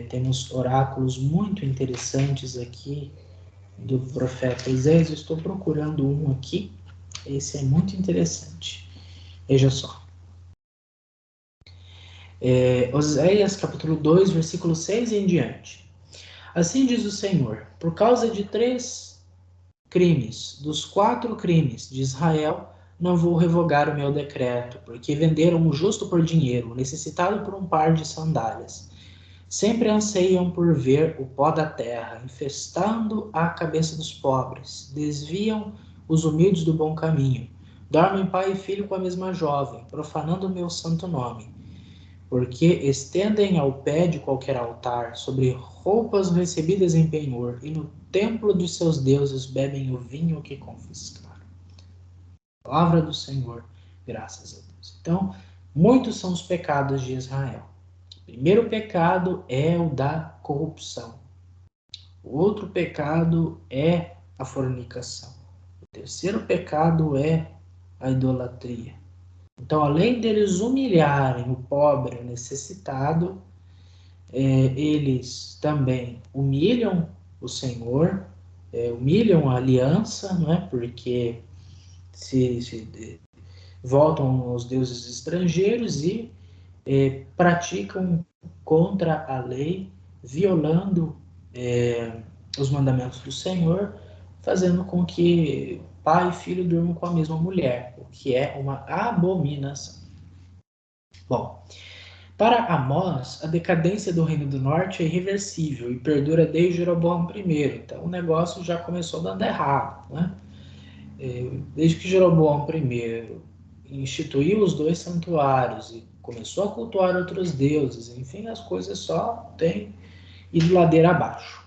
Temos oráculos muito interessantes aqui do profeta Isaías. Eu estou procurando um aqui. Esse é muito interessante. Veja só. Oséias capítulo 2, versículo 6 em diante. Assim diz o Senhor: por causa de 3 crimes, dos 4 crimes de Israel, não vou revogar o meu decreto, porque venderam o justo por dinheiro, o necessitado por um par de sandálias. Sempre anseiam por ver o pó da terra, infestando a cabeça dos pobres, desviam os humildes do bom caminho, dormem pai e filho com a mesma jovem, profanando o meu santo nome, porque estendem ao pé de qualquer altar, sobre roupas recebidas em penhor, e no templo de seus deuses bebem o vinho que confiscaram. Palavra do Senhor, graças a Deus. Então, muitos são os pecados de Israel. O primeiro pecado é o da corrupção. O outro pecado é a fornicação. O terceiro pecado é a idolatria. Então, além deles humilharem o pobre, o necessitado, eles também humilham o Senhor, humilham a aliança, não é? Porque se voltam aos deuses estrangeiros e praticam contra a lei, violando os mandamentos do Senhor, fazendo com que pai e filho durmam com a mesma mulher, o que é uma abominação. Bom, para Amós, a decadência do Reino do Norte é irreversível e perdura desde Jeroboão I. Então o negócio já começou dando errado, né? Desde que Jeroboão I instituiu os 2 santuários e começou a cultuar outros deuses, enfim, as coisas só têm ido ladeira abaixo.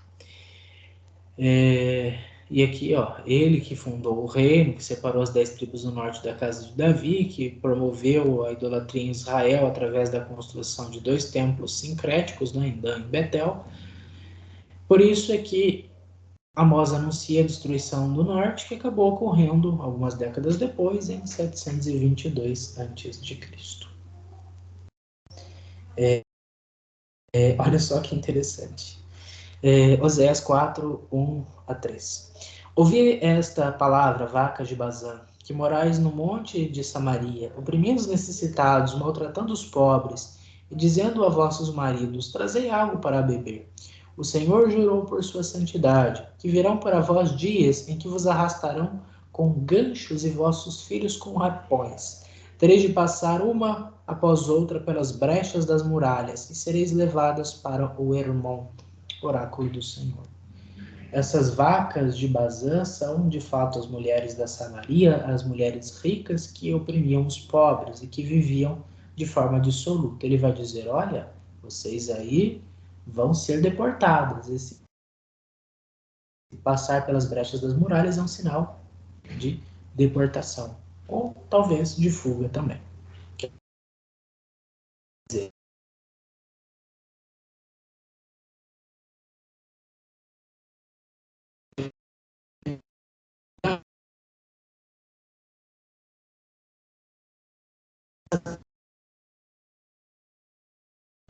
E aqui, ó, ele que fundou o reino, que separou as 10 tribos do norte da casa de Davi, que promoveu a idolatria em Israel através da construção de 2 templos sincréticos, né, em Dan e Betel. Por isso é que Amós anuncia a destruição do norte, que acabou ocorrendo algumas décadas depois, em 722 a.C. Olha só que interessante. Oséias 4, 1 a 3. Ouvi esta palavra, vacas de Bazã, que morais no monte de Samaria, oprimindo os necessitados, maltratando os pobres, e dizendo a vossos maridos, trazei algo para beber. O Senhor jurou por sua santidade, que virão para vós dias em que vos arrastarão com ganchos e vossos filhos com arpões. Tereis de passar uma após outra pelas brechas das muralhas, e sereis levadas para o Hermon, oráculo do Senhor. Essas vacas de Bazã são, de fato, as mulheres da Samaria, as mulheres ricas que oprimiam os pobres e que viviam de forma dissoluta. Ele vai dizer, olha, vocês aí vão ser deportadas. Esse passar pelas brechas das muralhas é um sinal de deportação, ou talvez de fuga também. Quer dizer,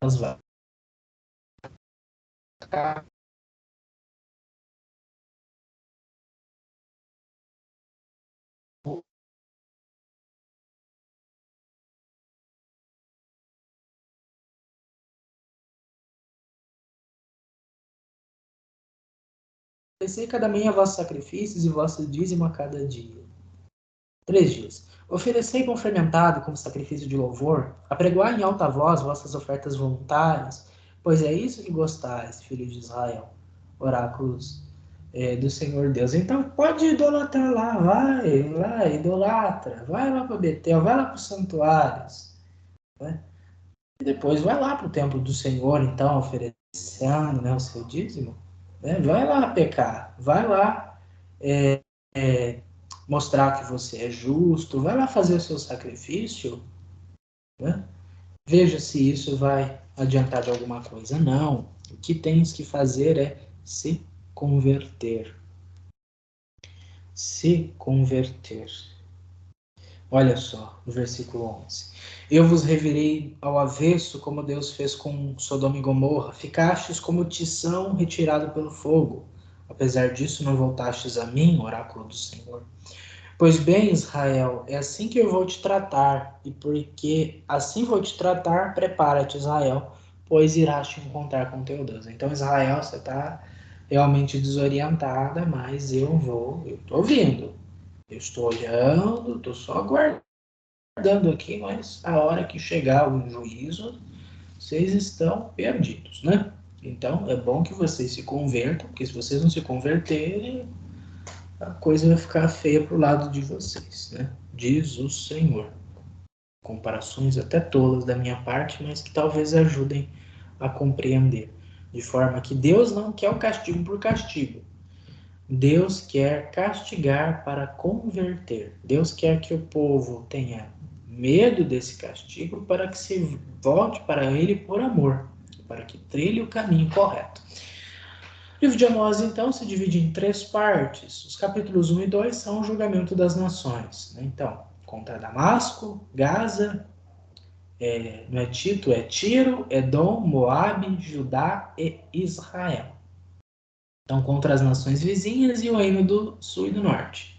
as vacas. Oferecei cada manhã vossos sacrifícios e vosso dízimo a cada dia. 3 dias. Oferecei pão fermentado como sacrifício de louvor, apregoai em alta voz vossas ofertas voluntárias, pois é isso que gostais, filhos de Israel, oráculos do Senhor Deus. Então pode idolatrar lá, vai lá, idolatra, vai lá para Betel, vai lá para os santuários, né? E depois vai lá para o templo do Senhor, então, oferecendo, né, o seu dízimo, né? Vai lá pecar, vai lá é, mostrar que você é justo, vai lá fazer o seu sacrifício, né? Veja se isso vai adiantar de alguma coisa. Não. O que tens que fazer é se converter. Se converter. Olha só, no versículo 11. Eu vos revirei ao avesso, como Deus fez com Sodoma e Gomorra. Ficastes como tição retirado pelo fogo. Apesar disso, não voltastes a mim, oráculo do Senhor. Pois bem, Israel, é assim que eu vou te tratar, e porque assim vou te tratar, prepara-te, Israel, pois irás te encontrar com teu Deus. Então, Israel, você está realmente desorientada, mas eu estou vindo, eu estou olhando, estou só aguardando aqui, mas a hora que chegar o juízo, vocês estão perdidos, né? Então, é bom que vocês se convertam, porque se vocês não se converterem, a coisa vai ficar feia pro lado de vocês, né? Diz o Senhor. Comparações até tolas da minha parte, mas que talvez ajudem a compreender. De forma que Deus não quer o castigo por castigo. Deus quer castigar para converter. Deus quer que o povo tenha medo desse castigo para que se volte para ele por amor, para que trilhe o caminho correto. O livro de Amós, então, se divide em 3 partes. Os capítulos 1 e 2 são o julgamento das nações, né? Então, contra Damasco, Gaza, não é Tito, é Tiro, Edom, Moabe, Judá e Israel. Então, contra as nações vizinhas e o reino do sul e do norte.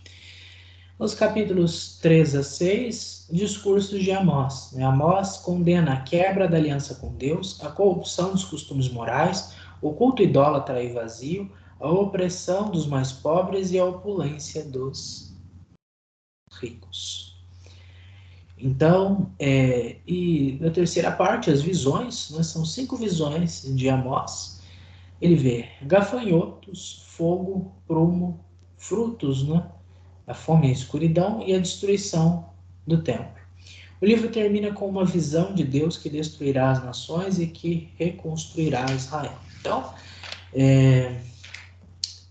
Nos capítulos 3 a 6, discursos de Amós. Amós condena a quebra da aliança com Deus, a corrupção dos costumes morais, o culto idólatra e vazio, a opressão dos mais pobres e a opulência dos ricos. Então, e na terceira parte, as visões, né, são 5 visões de Amós. Ele vê gafanhotos, fogo, prumo, frutos, né, a fome e a escuridão e a destruição do templo. O livro termina com uma visão de Deus que destruirá as nações e que reconstruirá Israel. Então,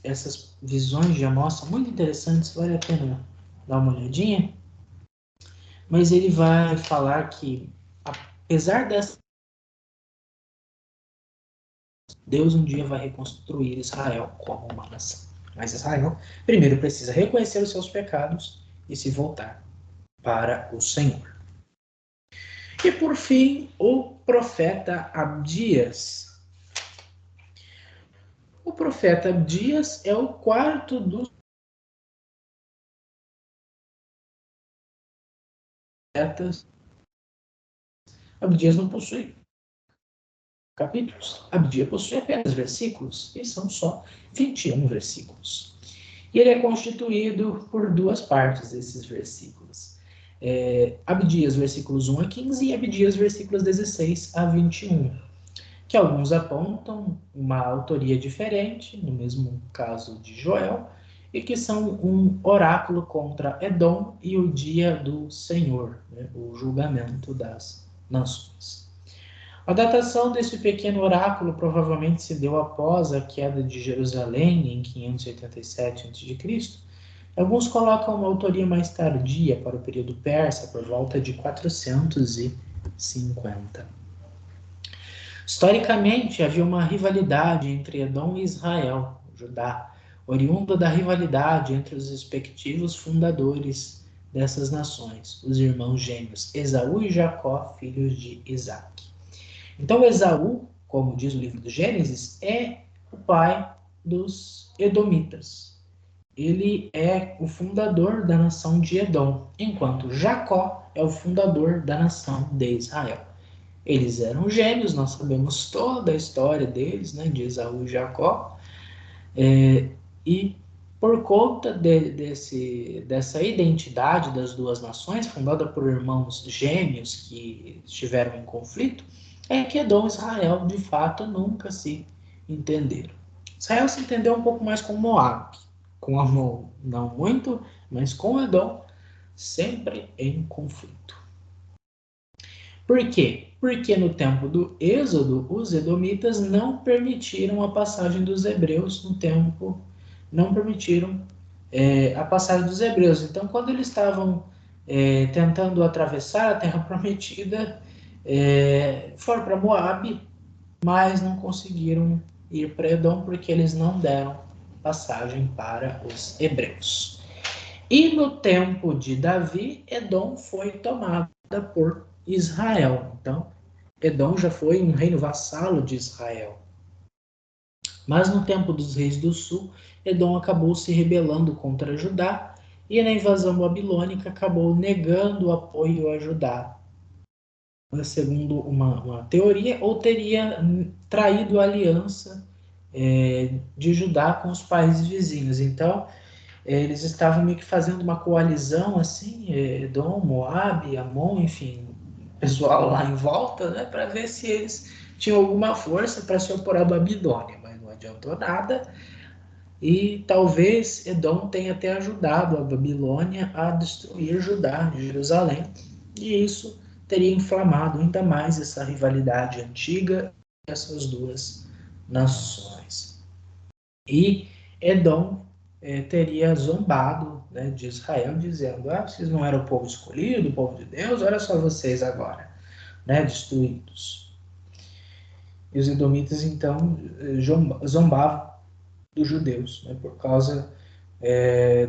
essas visões de Amós são muito interessantes, vale a pena dar uma olhadinha. Mas ele vai falar que, apesar dessa, Deus um dia vai reconstruir Israel como uma nação. Mas Israel primeiro precisa reconhecer os seus pecados e se voltar para o Senhor. E por fim, o profeta Abdias. O profeta Abdias é o quarto dos profetas. Abdias não possui capítulos. Abdias possui apenas versículos, e são só 21 versículos. E ele é constituído por duas partes, esses versículos. Abdias, versículos 1 a 15, e Abdias, versículos 16 a 21, que alguns apontam uma autoria diferente, no mesmo caso de Joel, e que são um oráculo contra Edom e o dia do Senhor, né, o julgamento das nações. A datação desse pequeno oráculo provavelmente se deu após a queda de Jerusalém, em 587 a.C. Alguns colocam uma autoria mais tardia para o período persa, por volta de 450. Historicamente, havia uma rivalidade entre Edom e Israel, Judá, oriunda da rivalidade entre os respectivos fundadores dessas nações, os irmãos gêmeos Esaú e Jacó, filhos de Isaac. Então, Esaú, como diz o livro do Gênesis, é o pai dos Edomitas. Ele é o fundador da nação de Edom, enquanto Jacó é o fundador da nação de Israel. Eles eram gêmeos, nós sabemos toda a história deles, né, de Esaú e Jacó, e por conta dessa identidade das duas nações, fundada por irmãos gêmeos que estiveram em conflito, é que Edom e Israel, de fato, nunca se entenderam. Israel se entendeu um pouco mais com Moab, com Amon, não muito, mas com Edom, sempre em conflito. Por quê? Porque no tempo do Êxodo, os edomitas não permitiram a passagem dos hebreus no tempo, não permitiram a passagem dos hebreus. Então, quando eles estavam tentando atravessar a Terra Prometida, foram para Moab, mas não conseguiram ir para Edom porque eles não deram passagem para os hebreus. E no tempo de Davi, Edom foi tomada por Israel. Então, Edom já foi um reino vassalo de Israel. Mas no tempo dos reis do sul, Edom acabou se rebelando contra Judá e na invasão babilônica acabou negando o apoio a Judá, segundo uma teoria, ou teria traído a aliança de Judá com os países vizinhos. Então, eles estavam meio que fazendo uma coalizão, assim, Edom, Moab, Amon, enfim, pessoal lá em volta, né, para ver se eles tinham alguma força para se opor à Babilônia, mas não adiantou nada. E talvez Edom tenha até ajudado a Babilônia a destruir Judá, Jerusalém, e isso teria inflamado ainda mais essa rivalidade antiga dessas duas nações. E Edom teria zombado, né, de Israel, dizendo: vocês não eram o povo escolhido, o povo de Deus, olha só vocês agora, né, destruídos. E os edomitas, então, zombavam dos judeus, né, por causa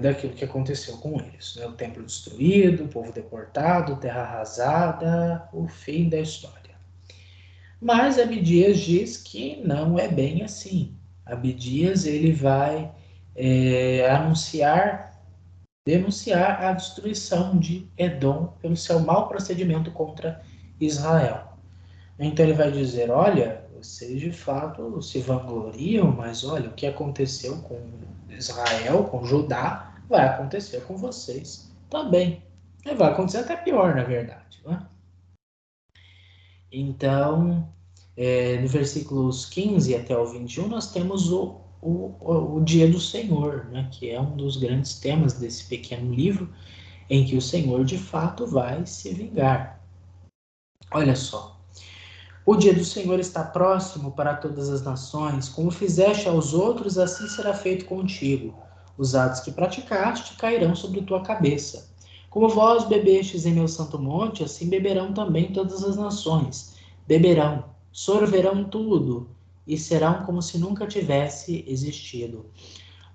daquilo que aconteceu com eles. Né, o templo destruído, o povo deportado, terra arrasada, o fim da história. Mas Abdias diz que não é bem assim. Abdias ele vai denunciar a destruição de Edom pelo seu mau procedimento contra Israel. Então ele vai dizer: olha, vocês de fato se vangloriam, mas olha, o que aconteceu com Israel, com Judá, vai acontecer com vocês também. E vai acontecer até pior, na verdade. Né? Então, no versículos 15 até o 21, nós temos o dia do Senhor, né, que é um dos grandes temas desse pequeno livro, em que o Senhor de fato vai se vingar. Olha só. O dia do Senhor está próximo para todas as nações. Como fizeste aos outros, assim será feito contigo. Os atos que praticaste cairão sobre tua cabeça. Como vós bebestes em meu santo monte, assim beberão também todas as nações. Beberão, sorverão tudo, e serão como se nunca tivesse existido.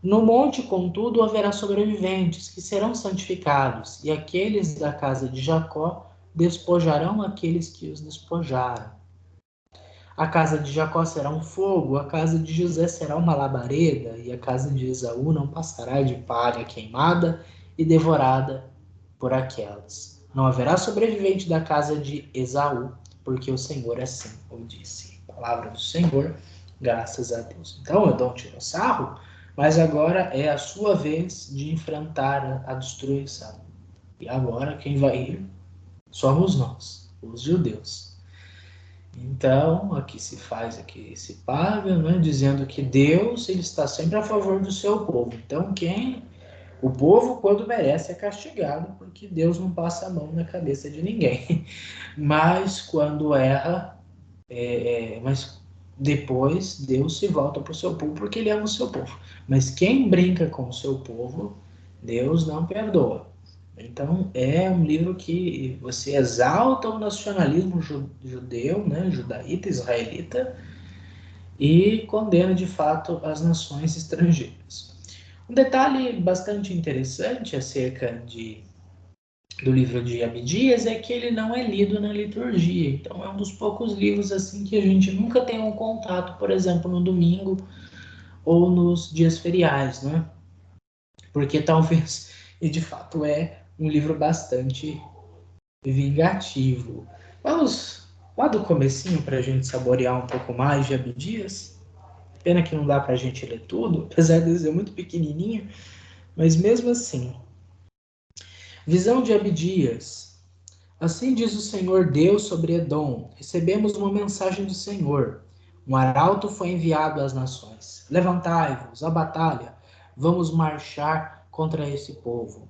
No monte, contudo, haverá sobreviventes, que serão santificados, e aqueles da casa de Jacó despojarão aqueles que os despojaram. A casa de Jacó será um fogo, a casa de José será uma labareda, e a casa de Esaú não passará de palha queimada e devorada por aquelas. Não haverá sobrevivente da casa de Esaú, porque o Senhor assim o disse. Palavra do Senhor, graças a Deus. Então, Edom tirou sarro, mas agora é a sua vez de enfrentar a destruição. E agora quem vai ir somos nós, os judeus. Então, aqui se paga, né, dizendo que Deus ele está sempre a favor do seu povo. Então, o povo, quando merece, é castigado, porque Deus não passa a mão na cabeça de ninguém. Mas quando erra, mas depois Deus se volta para o seu povo, porque ele ama o seu povo. Mas quem brinca com o seu povo, Deus não perdoa. Então, é um livro que você exalta o nacionalismo judeu, né, judaíta, israelita, e condena de fato as nações estrangeiras. Um detalhe bastante interessante acerca do livro de Abdias é que ele não é lido na liturgia. Então, é um dos poucos livros assim que a gente nunca tem um contato, por exemplo, no domingo ou nos dias feriais, né? Porque talvez, e de fato é um livro bastante vingativo. Vamos lá do comecinho para a gente saborear um pouco mais de Abdias. Pena que não dá para a gente ler tudo, apesar de ser muito pequenininho, mas mesmo assim. Visão de Abdias. Assim diz o Senhor Deus sobre Edom: recebemos uma mensagem do Senhor. Um arauto foi enviado às nações. Levantai-vos, a batalha. Vamos marchar contra esse povo.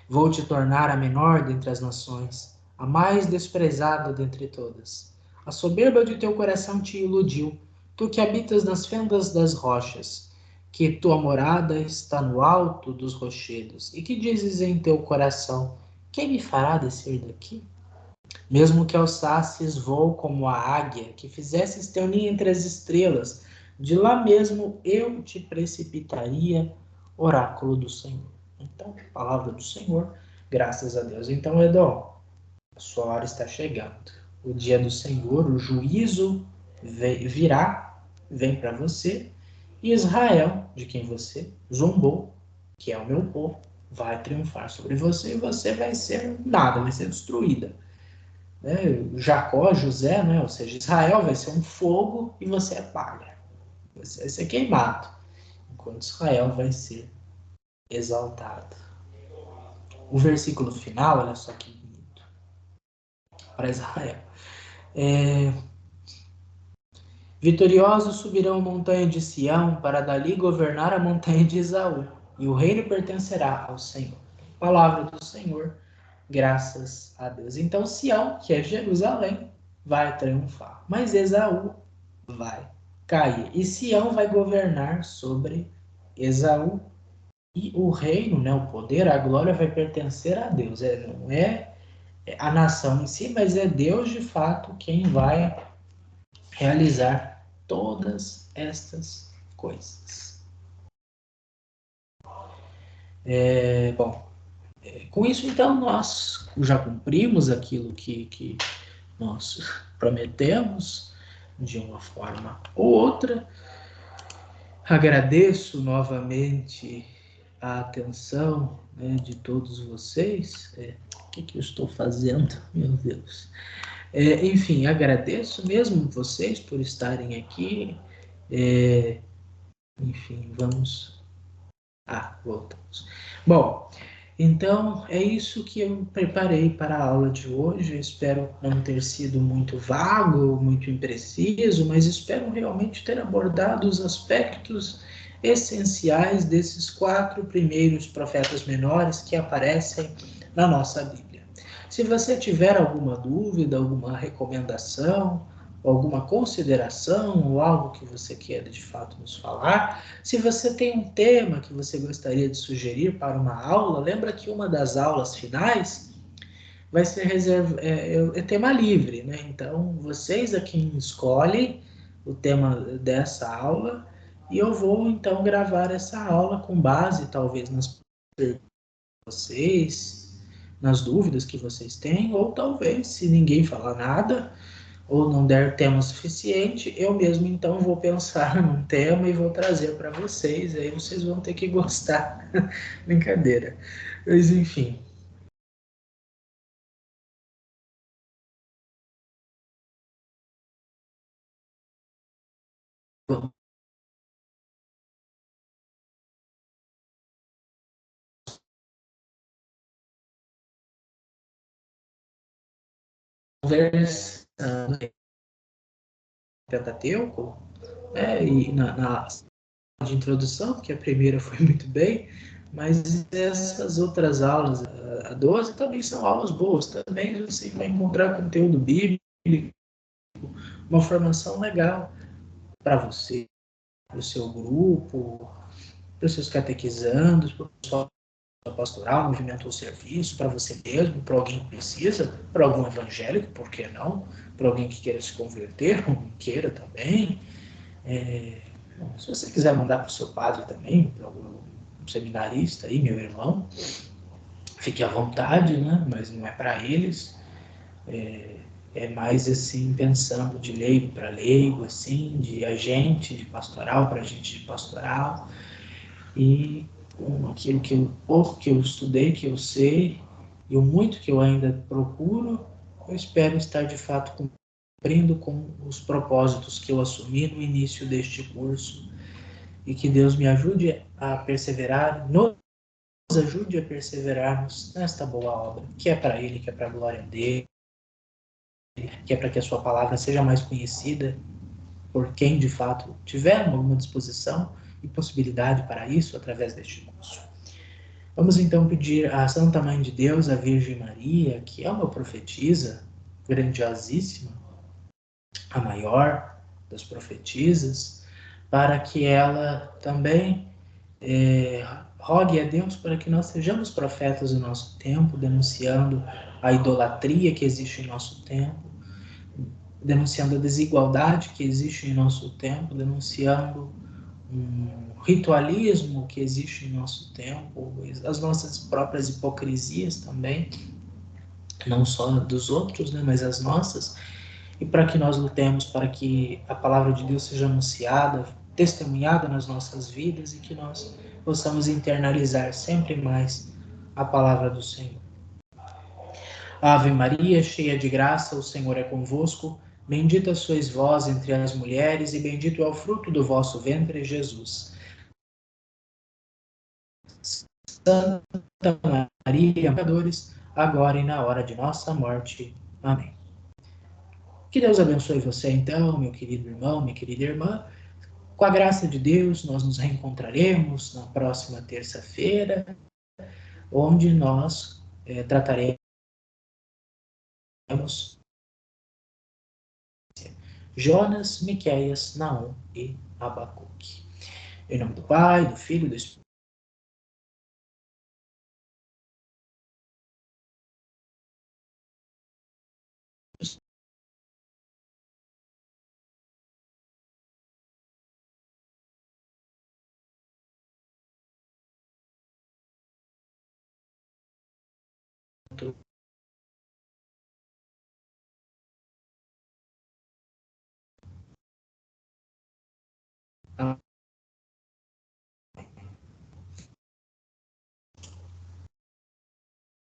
Vou te tornar a menor dentre as nações, a mais desprezada dentre todas. A soberba de teu coração te iludiu, tu que habitas nas fendas das rochas, que tua morada está no alto dos rochedos, e que dizes em teu coração: quem me fará descer daqui? Mesmo que alçasses voo como a águia, que fizesses teu ninho entre as estrelas, de lá mesmo eu te precipitaria, oráculo do Senhor. Então, palavra do Senhor, graças a Deus. Então, Edom, a sua hora está chegando. O dia do Senhor, o juízo virá, vem para você, e Israel, de quem você zombou, que é o meu povo, vai triunfar sobre você e você vai ser nada, vai ser destruída. Né? Jacó, José, né? Ou seja, Israel vai ser um fogo e você é palha. Você vai ser queimado, enquanto Israel vai ser exaltado. O versículo final, olha só que bonito, para Israel. Vitoriosos subirão a montanha de Sião para dali governar a montanha de Esaú, e o reino pertencerá ao Senhor. Palavra do Senhor, graças a Deus. Então Sião, que é Jerusalém, vai triunfar, mas Esaú vai cair. E Sião vai governar sobre Esaú. E o reino, né, o poder, a glória vai pertencer a Deus. Não é a nação em si, mas é Deus de fato quem vai realizar todas estas coisas. Bom, com isso então nós já cumprimos aquilo que nós prometemos de uma forma ou outra. Agradeço novamente a atenção, né, de todos vocês. O que eu estou fazendo? Meu Deus. Enfim, agradeço mesmo vocês por estarem aqui. Enfim, vamos. Voltamos. Bom, então é isso que eu preparei para a aula de hoje. Eu espero não ter sido muito vago, muito impreciso, mas espero realmente ter abordado os aspectos essenciais desses 4 primeiros profetas menores que aparecem na nossa Bíblia. Se você tiver alguma dúvida, alguma recomendação, alguma consideração ou algo que você queira de fato nos falar, se você tem um tema que você gostaria de sugerir para uma aula, lembra que uma das aulas finais vai ser é tema livre, né? Então, vocês é quem escolhem o tema dessa aula e eu vou então gravar essa aula com base talvez nas perguntas de vocês, nas dúvidas que vocês têm, ou talvez, se ninguém falar nada, ou não der tema suficiente, eu mesmo então vou pensar num tema e vou trazer para vocês, aí vocês vão ter que gostar. Brincadeira. Mas enfim. Conversando Pentateuco, né, e na de introdução, que a primeira foi muito bem, mas essas outras aulas, a 12, também são aulas boas. Também você vai encontrar conteúdo bíblico, uma formação legal para você, para o seu grupo, para os seus catequizandos, para o pessoal pastoral, movimento ou serviço, para você mesmo, para alguém que precisa, para algum evangélico, por que não? Para alguém que queira se converter, ou queira também. Se você quiser mandar para o seu padre também, para algum seminarista aí, meu irmão, fique à vontade, né? Mas não é para eles. É mais assim, pensando de leigo para leigo, assim, de agente de pastoral para agente de pastoral. E com aquilo que eu, pouco que eu estudei, que eu sei, e o muito que eu ainda procuro, eu espero estar de fato cumprindo com os propósitos que eu assumi no início deste curso, e que Deus me ajude a perseverar, nos ajude a perseverarmos nesta boa obra, que é para Ele, que é para a glória dele, que é para que a sua palavra seja mais conhecida por quem de fato tiver alguma disposição e possibilidade para isso através deste curso. Vamos então pedir à Santa Mãe de Deus, a Virgem Maria, que é uma profetisa grandiosíssima, a maior das profetisas, para que ela também rogue a Deus para que nós sejamos profetas do nosso tempo, denunciando a idolatria que existe em nosso tempo, denunciando a desigualdade que existe em nosso tempo, denunciando um ritualismo que existe em nosso tempo, as nossas próprias hipocrisias também, não só dos outros, né, mas as nossas, e para que nós lutemos para que a palavra de Deus seja anunciada, testemunhada nas nossas vidas e que nós possamos internalizar sempre mais a palavra do Senhor. Ave Maria, cheia de graça, o Senhor é convosco. Bendita sois vós entre as mulheres, e bendito é o fruto do vosso ventre, Jesus. Santa Maria, pecadores, agora e na hora de nossa morte. Amém. Que Deus abençoe você, então, meu querido irmão, minha querida irmã. Com a graça de Deus, nós nos reencontraremos na próxima terça-feira, onde nós trataremos Jonas, Miqueias, Naum e Abacuque. Em nome do Pai, do Filho e do Espírito Santo.